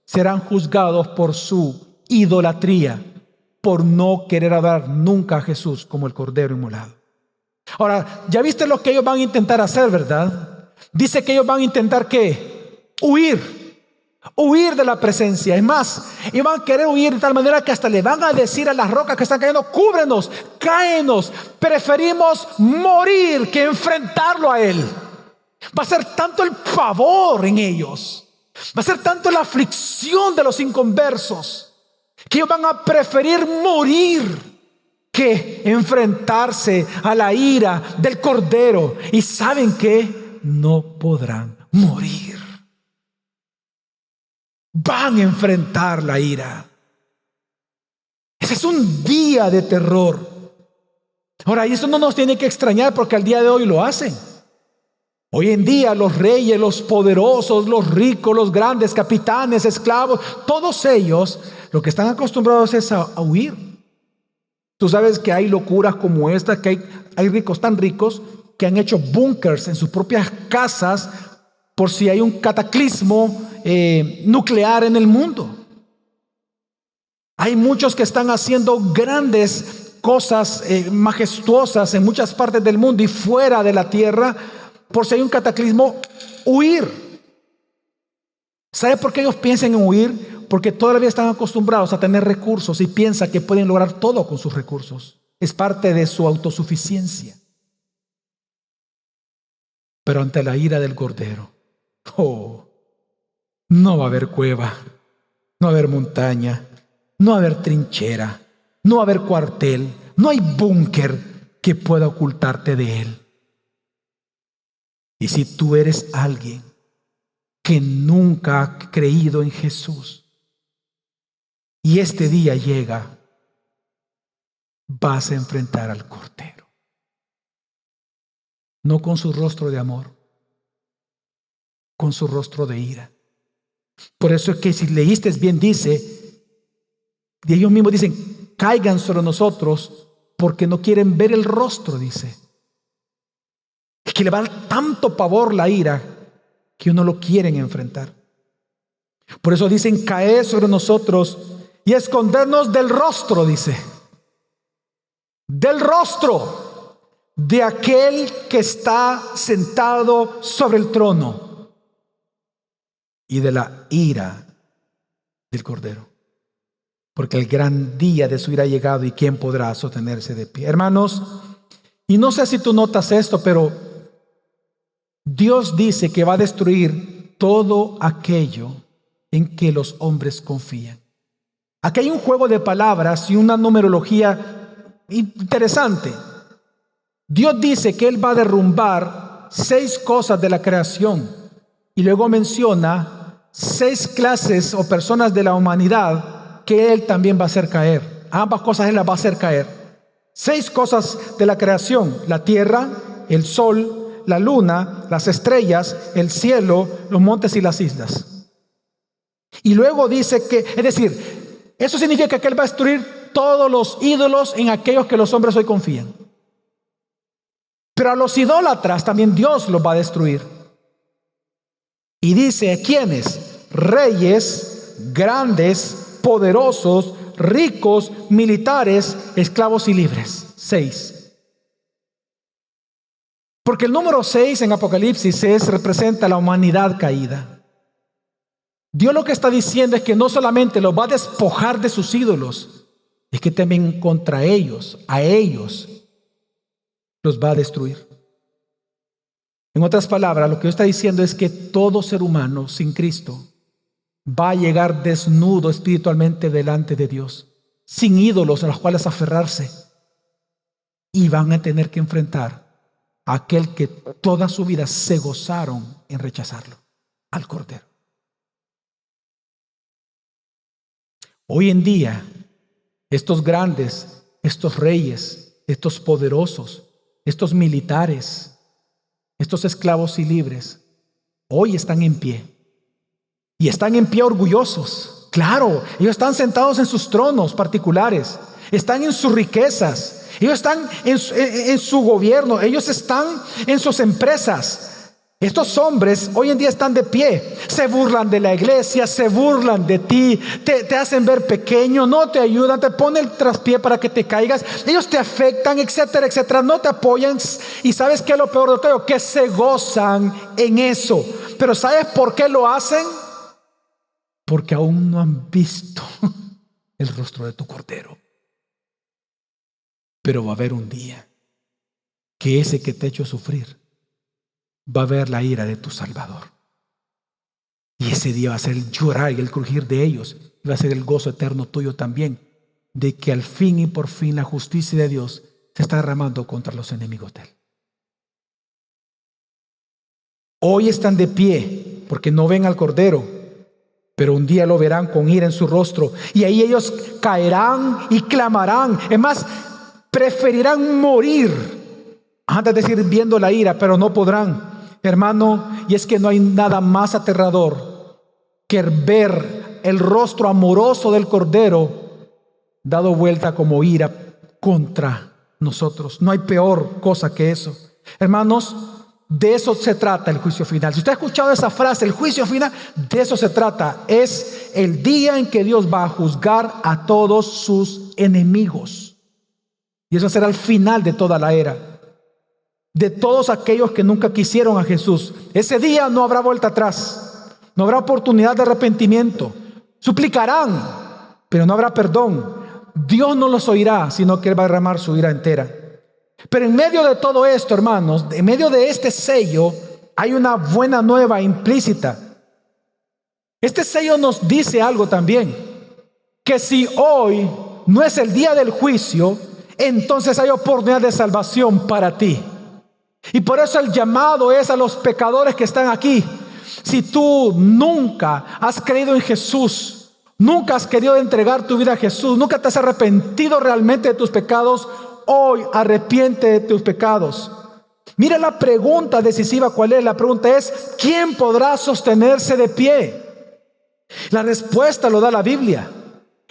serán juzgados por su idolatría, por no querer adorar nunca a Jesús como el Cordero inmolado. Ahora, ya viste lo que ellos van a intentar hacer, ¿verdad? Dice que ellos van a intentar ¿qué? Huir de la presencia. Es más, ellos van a querer huir de tal manera que hasta le van a decir a las rocas que están cayendo: cúbrenos, cáenos, preferimos morir que enfrentarlo a Él. Va a ser tanto el pavor en ellos, va a ser tanto la aflicción de los inconversos, que ellos van a preferir morir que enfrentarse a la ira del Cordero. Y ¿saben qué? No podrán morir. Van a enfrentar la ira. Ese es un día de terror. Ahora, y eso no nos tiene que extrañar, porque al día de hoy lo hacen. Hoy en día los reyes, los poderosos, los ricos, los grandes capitanes, esclavos, todos ellos lo que están acostumbrados es a huir. Tú sabes que hay locuras como esta, que hay ricos tan ricos que han hecho búnkers en sus propias casas por si hay un cataclismo nuclear en el mundo. Hay muchos que están haciendo grandes cosas majestuosas en muchas partes del mundo y fuera de la tierra, por si hay un cataclismo, huir. ¿Sabe por qué ellos piensan en huir? Porque todavía están acostumbrados a tener recursos y piensan que pueden lograr todo con sus recursos. Es parte de su autosuficiencia. Pero ante la ira del Cordero, no va a haber cueva, no va a haber montaña, no va a haber trinchera, no va a haber cuartel, no hay búnker que pueda ocultarte de Él. Y si tú eres alguien que nunca ha creído en Jesús y este día llega, vas a enfrentar al Cordero. No con su rostro de amor, con su rostro de ira. Por eso es que si leíste bien dice, y ellos mismos dicen, caigan sobre nosotros porque no quieren ver el rostro, dice. Es que le va a dar tanto pavor la ira que no lo quieren enfrentar. Por eso dicen, caed sobre nosotros y escondernos del rostro, dice. Del rostro de aquel que está sentado sobre el trono y de la ira del Cordero, porque el gran día de su ira ha llegado y quién podrá sostenerse de pie. Hermanos, y no sé si tú notas esto, pero Dios dice que va a destruir todo aquello en que los hombres confían. Aquí hay un juego de palabras y una numerología interesante. Dios dice que Él va a derrumbar 6 cosas de la creación y luego menciona 6 clases o personas de la humanidad que Él también va a hacer caer. Ambas cosas Él las va a hacer caer. 6 cosas de la creación: la tierra, el sol, la luna, las estrellas, el cielo, los montes y las islas. Y luego dice que, es decir, eso significa que Él va a destruir todos los ídolos en aquellos que los hombres hoy confían. Pero a los idólatras también Dios los va a destruir. Y dice: ¿a quiénes? Reyes, grandes, poderosos, ricos, militares, esclavos y libres. 6. Porque el número 6 en Apocalipsis representa la humanidad caída. Dios lo que está diciendo es que no solamente los va a despojar de sus ídolos, es que también contra ellos, a ellos, los va a destruir. En otras palabras, lo que Dios está diciendo es que todo ser humano sin Cristo va a llegar desnudo espiritualmente delante de Dios, sin ídolos a los cuales aferrarse, y van a tener que enfrentar a aquel que toda su vida se gozaron en rechazarlo, al Cordero. Hoy en día, estos grandes, estos reyes, estos poderosos, estos militares, estos esclavos y libres, hoy están en pie. Y están en pie orgullosos. Claro, ellos están sentados en sus tronos particulares, están en sus riquezas, ellos están en su gobierno, ellos están en sus empresas. Estos hombres hoy en día están de pie, se burlan de la iglesia, se burlan de ti, te hacen ver pequeño, no te ayudan, te ponen el traspié para que te caigas, ellos te afectan, etcétera, etcétera, no te apoyan. Y ¿sabes qué es lo peor de todo? Que se gozan en eso. Pero ¿sabes por qué lo hacen? Porque aún no han visto el rostro de tu Cordero. Pero va a haber un día que ese que te ha hecho sufrir va a ver la ira de tu Salvador. Y ese día va a ser el llorar y el crujir de ellos. Y va a ser el gozo eterno tuyo también, de que al fin y por fin la justicia de Dios se está derramando contra los enemigos de Él. Hoy están de pie porque no ven al Cordero, pero un día lo verán con ira en su rostro. Y ahí ellos caerán y clamarán. Es más, preferirán morir antes de seguir viendo la ira, pero no podrán. Hermano, y es que no hay nada más aterrador que ver el rostro amoroso del Cordero dado vuelta como ira contra nosotros. No hay peor cosa que eso. Hermanos, de eso se trata el juicio final. Si usted ha escuchado esa frase, el juicio final, de eso se trata. Es el día en que Dios va a juzgar a todos sus enemigos. Y eso será el final de toda la era. De todos aquellos que nunca quisieron a Jesús. Ese día no habrá vuelta atrás. No habrá oportunidad de arrepentimiento. Suplicarán, pero no habrá perdón. Dios no los oirá, sino que Él va a derramar su ira entera. Pero en medio de todo esto, hermanos, en medio de este sello, hay una buena nueva implícita. Este sello nos dice algo también. Que si hoy no es el día del juicio, entonces hay oportunidad de salvación para ti. Y por eso el llamado es a los pecadores que están aquí. Si tú nunca has creído en Jesús, nunca has querido entregar tu vida a Jesús, nunca te has arrepentido realmente de tus pecados, hoy arrepiente de tus pecados. Mira la pregunta decisiva, ¿cuál es? La pregunta es: ¿quién podrá sostenerse de pie? La respuesta lo da la Biblia.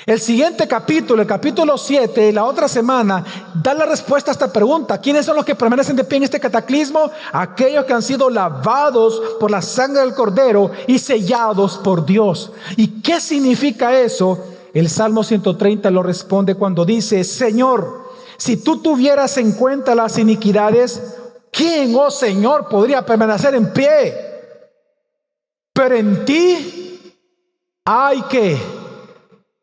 El siguiente capítulo, el capítulo 7, la otra semana, da la respuesta a esta pregunta. ¿Quiénes son los que permanecen de pie en este cataclismo? Aquellos que han sido lavados por la sangre del Cordero y sellados por Dios. ¿Y qué significa eso? El Salmo 130 lo responde cuando dice: Señor, si tú tuvieras en cuenta las iniquidades, ¿quién, oh Señor, podría permanecer en pie? Pero en ti hay que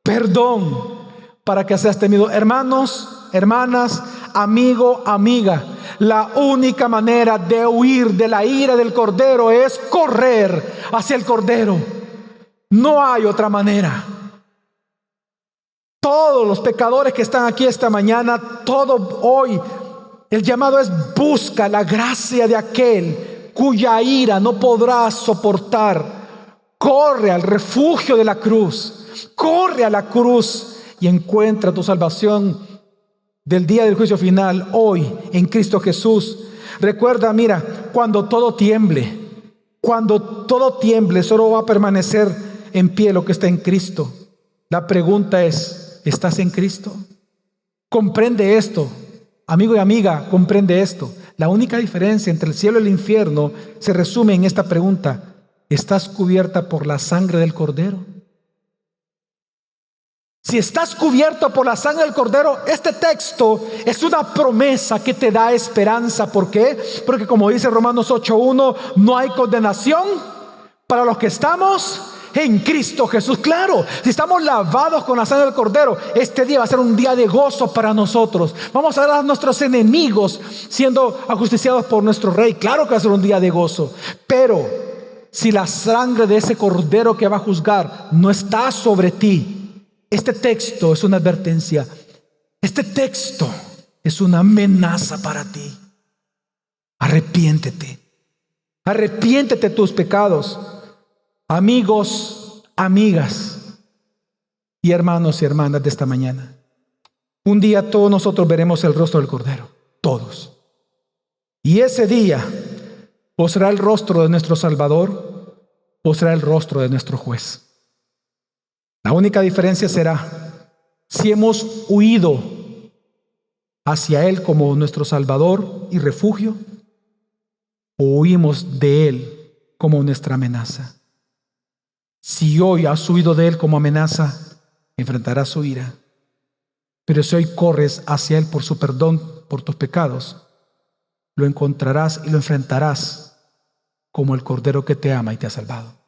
perdón para que seas temido. Hermanos, hermanas, amigo, amiga, la única manera de huir de la ira del Cordero es correr hacia el Cordero. No hay otra manera. Todos los pecadores que están aquí esta mañana, todo hoy, el llamado es: busca la gracia de aquel cuya ira no podrás soportar. Corre al refugio de la cruz. Corre a la cruz y encuentra tu salvación del día del juicio final hoy en Cristo Jesús. Recuerda, mira, cuando todo tiemble, solo va a permanecer en pie lo que está en Cristo. La pregunta es: ¿estás en Cristo? Comprende esto, amigo y amiga, comprende esto. La única diferencia entre el cielo y el infierno se resume en esta pregunta: ¿estás cubierta por la sangre del Cordero? Si estás cubierto por la sangre del Cordero, este texto es una promesa que te da esperanza. ¿Por qué? Porque como dice Romanos 8:1, no hay condenación para los que estamos en Cristo Jesús. Claro, si estamos lavados con la sangre del Cordero, este día va a ser un día de gozo para nosotros. Vamos a ver a nuestros enemigos siendo ajusticiados por nuestro Rey. Claro que va a ser un día de gozo. Pero si la sangre de ese Cordero que va a juzgar no está sobre ti, este texto es una advertencia. Este texto es una amenaza para ti. Arrepiéntete. Arrepiéntete de tus pecados. Amigos, amigas y hermanos y hermanas de esta mañana, un día todos nosotros veremos el rostro del Cordero. Todos. Y ese día o será el rostro de nuestro Salvador o será el rostro de nuestro juez. La única diferencia será si hemos huido hacia Él como nuestro Salvador y refugio, o huimos de Él como nuestra amenaza. Si hoy has huido de Él como amenaza, enfrentarás su ira. Pero si hoy corres hacia Él por su perdón por tus pecados, lo encontrarás y lo enfrentarás como el Cordero que te ama y te ha salvado.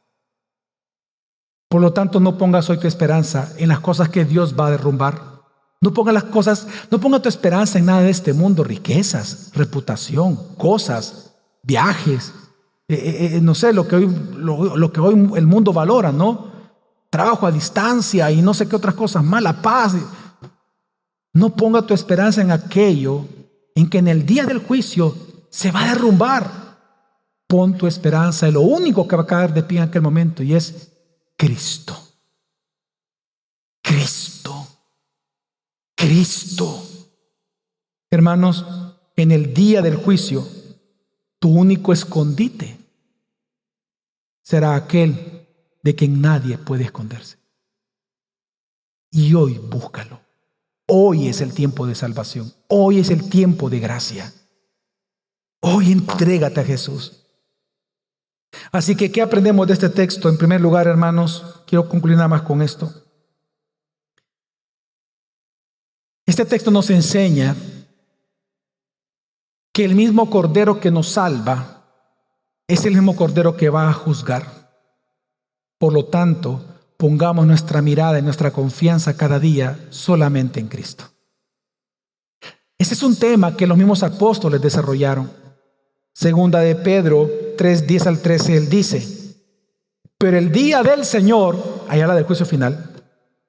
Por lo tanto, no pongas hoy tu esperanza en las cosas que Dios va a derrumbar. No pongas tu esperanza en nada de este mundo: riquezas, reputación, cosas, viajes, no sé, lo que hoy el mundo valora, ¿no? Trabajo a distancia y no sé qué otras cosas más, la paz. No ponga tu esperanza en aquello en que en el día del juicio se va a derrumbar. Pon tu esperanza en lo único que va a caer de pie en aquel momento, y es Cristo. Cristo. Cristo. Hermanos, en el día del juicio, tu único escondite será aquel de quien nadie puede esconderse. Y hoy búscalo. Hoy es el tiempo de salvación. Hoy es el tiempo de gracia. Hoy entrégate a Jesús. Así que, ¿qué aprendemos de este texto? En primer lugar, hermanos, quiero concluir nada más con esto. Este texto nos enseña que el mismo Cordero que nos salva es el mismo Cordero que va a juzgar. Por lo tanto, pongamos nuestra mirada y nuestra confianza cada día solamente en Cristo. Ese es un tema que los mismos apóstoles desarrollaron. Segunda de Pedro 3:10 al 13, él dice: pero el día del Señor, allá habla del juicio final,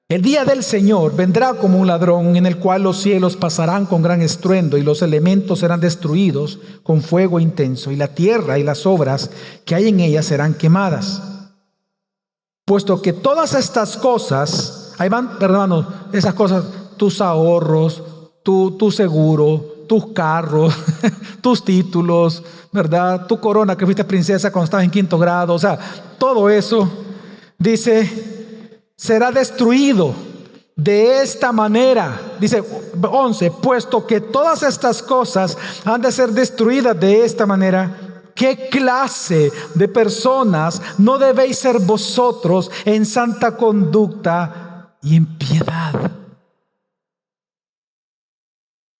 el día del Señor vendrá como un ladrón, en el cual los cielos pasarán con gran estruendo y los elementos serán destruidos con fuego intenso, y la tierra y las obras que hay en ella serán quemadas. Puesto que todas estas cosas, ahí van, hermanos, esas cosas, tus ahorros, tu seguro, tus carros, tus títulos, ¿verdad? Tu corona que fuiste princesa cuando estabas en 5º grado, o sea, todo eso, dice, será destruido de esta manera. Dice 11, puesto que todas estas cosas han de ser destruidas de esta manera, ¿qué clase de personas no debéis ser vosotros en santa conducta y en piedad?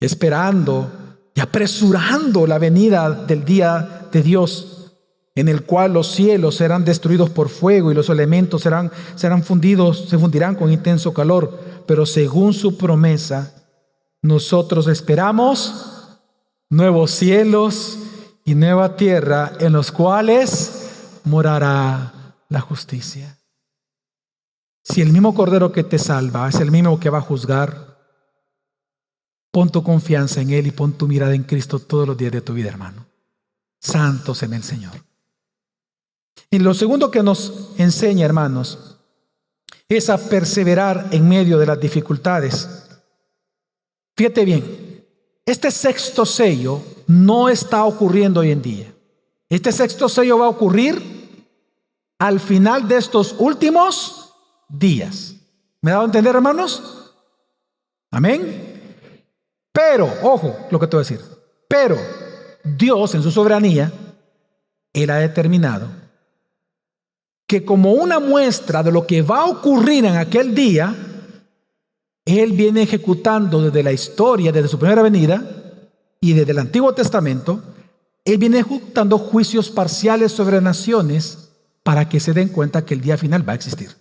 Esperando y apresurando la venida del día de Dios, en el cual los cielos serán destruidos por fuego y los elementos serán fundidos, se fundirán con intenso calor. Pero según su promesa, nosotros esperamos nuevos cielos y nueva tierra en los cuales morará la justicia. Si el mismo Cordero que te salva es el mismo que va a juzgar, pon tu confianza en Él y pon tu mirada en Cristo todos los días de tu vida, hermano. Santos en el Señor. Y lo segundo que nos enseña, hermanos, es a perseverar en medio de las dificultades. Fíjate bien, este sexto sello no está ocurriendo hoy en día. Este sexto sello va a ocurrir al final de estos últimos días. ¿Me ha dado a entender, hermanos? Amén. Pero, ojo, lo que te voy a decir. Pero Dios en su soberanía, Él ha determinado que como una muestra de lo que va a ocurrir en aquel día, Él viene ejecutando desde la historia, desde su primera venida y desde el Antiguo Testamento, Él viene ejecutando juicios parciales sobre naciones para que se den cuenta que el día final va a existir.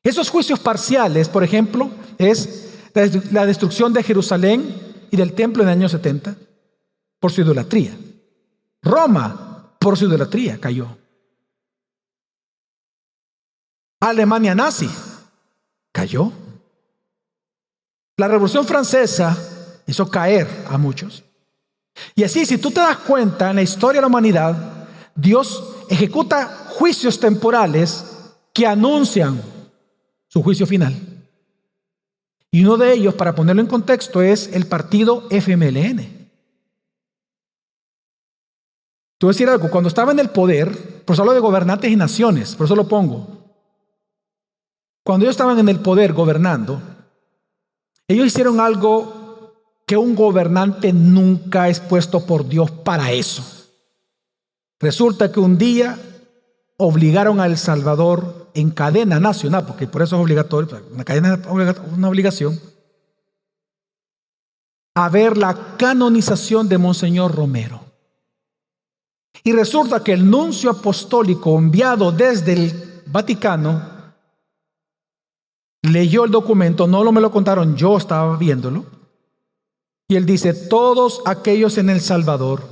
Esos juicios parciales, por ejemplo, es la destrucción de Jerusalén y del templo en el año 70 por su idolatría. Roma, por su idolatría, cayó. Alemania nazi, cayó. La Revolución Francesa hizo caer a muchos. Y así, si tú te das cuenta, en la historia de la humanidad, Dios ejecuta juicios temporales que anuncian su juicio final. Y uno de ellos, para ponerlo en contexto, es el partido FMLN. Te voy a decir algo, cuando estaba en el poder, por eso hablo de gobernantes y naciones, por eso lo pongo. Cuando ellos estaban en el poder gobernando, ellos hicieron algo que un gobernante nunca es puesto por Dios para eso. Resulta que un día obligaron a El Salvador en cadena nacional, porque por eso es obligatorio, una obligación, a ver la canonización de Monseñor Romero. Y resulta que el nuncio apostólico enviado desde el Vaticano leyó el documento, no me lo contaron, yo estaba viéndolo, y él dice: todos aquellos en El Salvador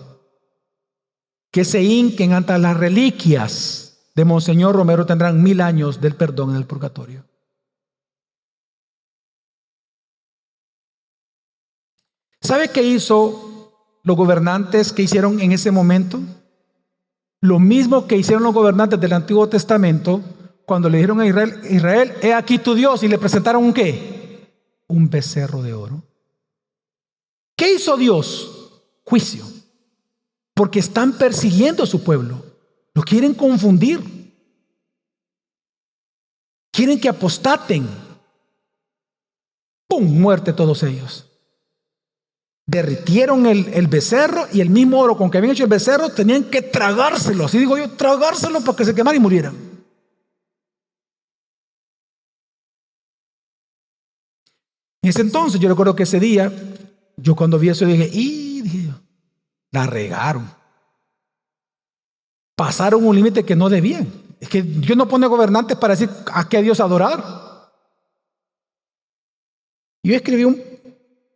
que se hinquen ante las reliquias de Monseñor Romero tendrán 1000 años del perdón en el purgatorio. ¿Sabe qué hizo los gobernantes que hicieron en ese momento? Lo mismo que hicieron los gobernantes del Antiguo Testamento cuando le dijeron a Israel, he aquí tu Dios, y le presentaron ¿un qué? Un becerro de oro. ¿Qué hizo Dios? Juicio. Porque están persiguiendo a su pueblo. Lo quieren confundir. Quieren que apostaten. ¡Pum! Muerte todos ellos. Derritieron el becerro, y el mismo oro con que habían hecho el becerro tenían que tragárselo. Así digo yo, tragárselo para que se quemaran y murieran. En ese entonces, yo recuerdo que ese día, yo cuando vi eso dije, dije yo, la regaron. Pasaron un límite que no debían. Es que Dios no pone gobernantes para decir a qué Dios adorar. Yo escribí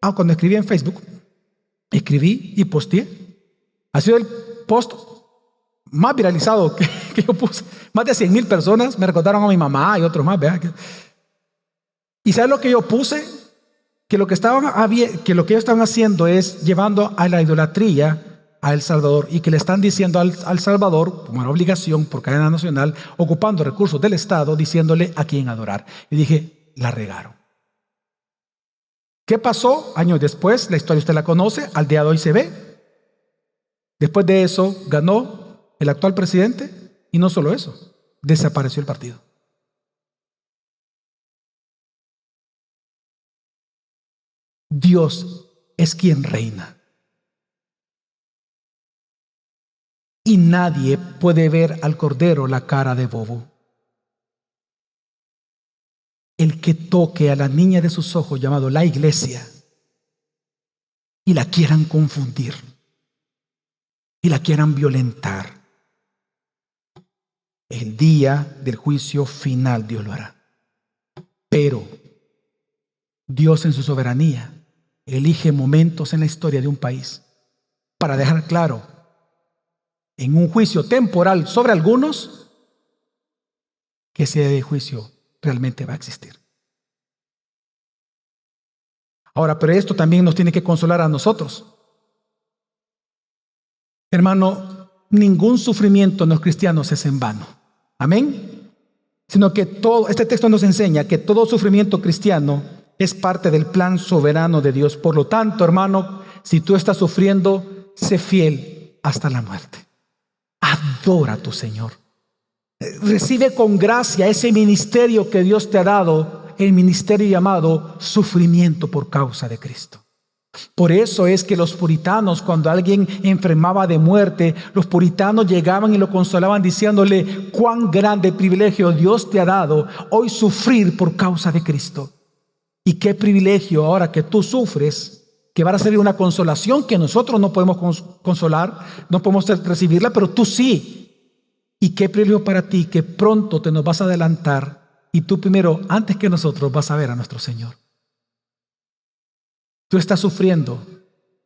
cuando escribí en Facebook, escribí y posteé. Ha sido el post más viralizado que yo puse. Más de 100,000 personas me recordaron a mi mamá y otros más, ¿verdad? ¿Y sabes lo que yo puse? Que lo que ellos estaban haciendo es llevando a la idolatría a El Salvador, y que le están diciendo al Salvador, como una obligación por cadena nacional, ocupando recursos del Estado, diciéndole a quién adorar. Y dije, la regaron. ¿Qué pasó? Años después, la historia usted la conoce, al día de hoy se ve. Después de eso, ganó el actual presidente, y no solo eso, desapareció el partido. Dios es quien reina. Y nadie puede ver al Cordero la cara de bobo. El que toque a la niña de sus ojos, llamado la iglesia, y la quieran confundir, y la quieran violentar, el día del juicio final Dios lo hará. Pero Dios en su soberanía elige momentos en la historia de un país para dejar claro, en un juicio temporal sobre algunos, que ese juicio realmente va a existir. Ahora, pero esto también nos tiene que consolar a nosotros. Hermano, ningún sufrimiento en los cristianos es en vano. Amén. Sino que este texto nos enseña que todo sufrimiento cristiano es parte del plan soberano de Dios. Por lo tanto, hermano, si tú estás sufriendo, sé fiel hasta la muerte. Adora a tu Señor. Recibe con gracia ese ministerio que Dios te ha dado, el ministerio llamado sufrimiento por causa de Cristo. Por eso es que los puritanos, cuando alguien enfermaba de muerte, los puritanos llegaban y lo consolaban diciéndole: cuán grande privilegio Dios te ha dado hoy sufrir por causa de Cristo. Y qué privilegio ahora que tú sufres, que va a ser una consolación que nosotros no podemos consolar, no podemos recibirla, pero tú sí. Y qué privilegio para ti que pronto te nos vas a adelantar y tú primero, antes que nosotros, vas a ver a nuestro Señor. Tú estás sufriendo,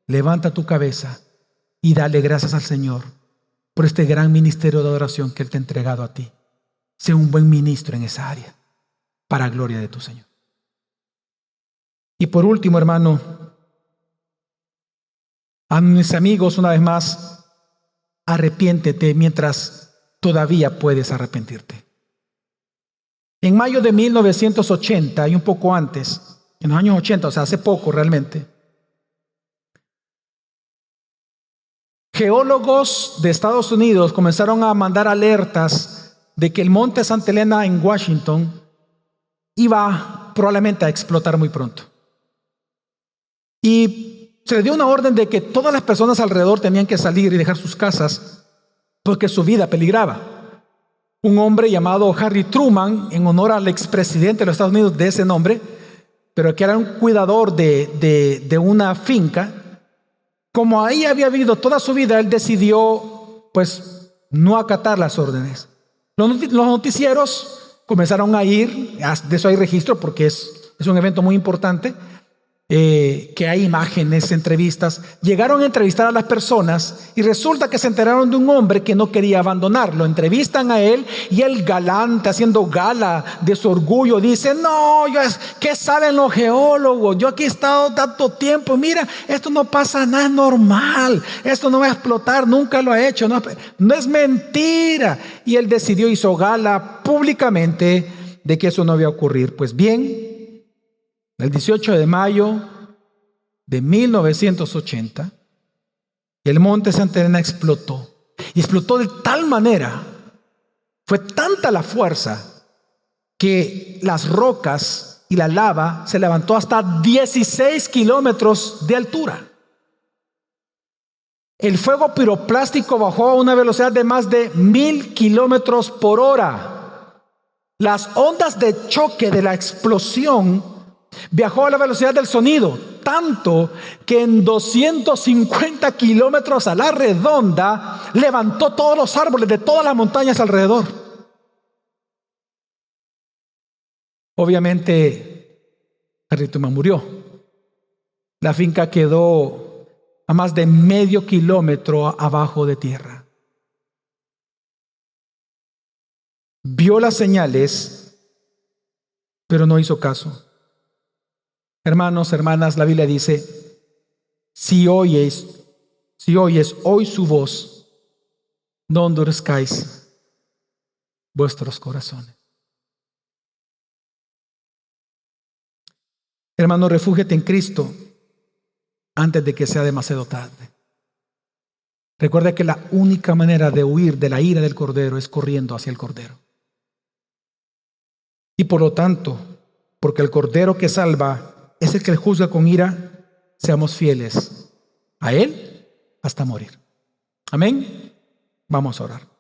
levanta tu cabeza y dale gracias al Señor por este gran ministerio de adoración que Él te ha entregado a ti. Sé un buen ministro en esa área, para gloria de tu Señor. Y por último, hermano, a mis amigos, una vez más, arrepiéntete mientras todavía puedes arrepentirte. En mayo de 1980 y un poco antes, en los años 80, o sea, hace poco realmente, geólogos de Estados Unidos comenzaron a mandar alertas de que el monte Santa Elena en Washington iba probablemente a explotar muy pronto. Y se le dio una orden de que todas las personas alrededor tenían que salir y dejar sus casas porque su vida peligraba. Un hombre llamado Harry Truman, en honor al expresidente de los Estados Unidos de ese nombre, pero que era un cuidador de una finca, como ahí había vivido toda su vida, él decidió pues no acatar las órdenes. Los noticieros comenzaron a ir, de eso hay registro porque es un evento muy importante, que hay imágenes, entrevistas. Llegaron a entrevistar a las personas y resulta que se enteraron de un hombre que no quería abandonar. Lo entrevistan a él y él, galante, haciendo gala de su orgullo, dice: no, ¿qué saben los geólogos? Yo aquí he estado tanto tiempo, mira, esto no pasa nada, es normal, esto no va a explotar, nunca lo ha hecho, no es mentira. Y él decidió, hizo gala públicamente de que eso no iba a ocurrir. Pues bien, el 18 de mayo de 1980, el monte Santa Elena explotó. Y explotó de tal manera, fue tanta la fuerza, que las rocas y la lava se levantó hasta 16 kilómetros de altura. El fuego piroplástico bajó a una velocidad de más de 1000 kilómetros por hora. Las ondas de choque de la explosión viajó a la velocidad del sonido, tanto que en 250 kilómetros a la redonda levantó todos los árboles de todas las montañas alrededor. Obviamente, Harry Truman murió. La finca quedó a más de medio kilómetro abajo de tierra. Vio las señales, pero no hizo caso. Hermanos, hermanas, la Biblia dice: si oyes hoy su voz, no endurezcáis vuestros corazones. Hermano, refúgiate en Cristo antes de que sea demasiado tarde. Recuerda que la única manera de huir de la ira del Cordero es corriendo hacia el Cordero. Y por lo tanto, porque el Cordero que salva es el que juzga con ira, seamos fieles a Él hasta morir. Amén. Vamos a orar.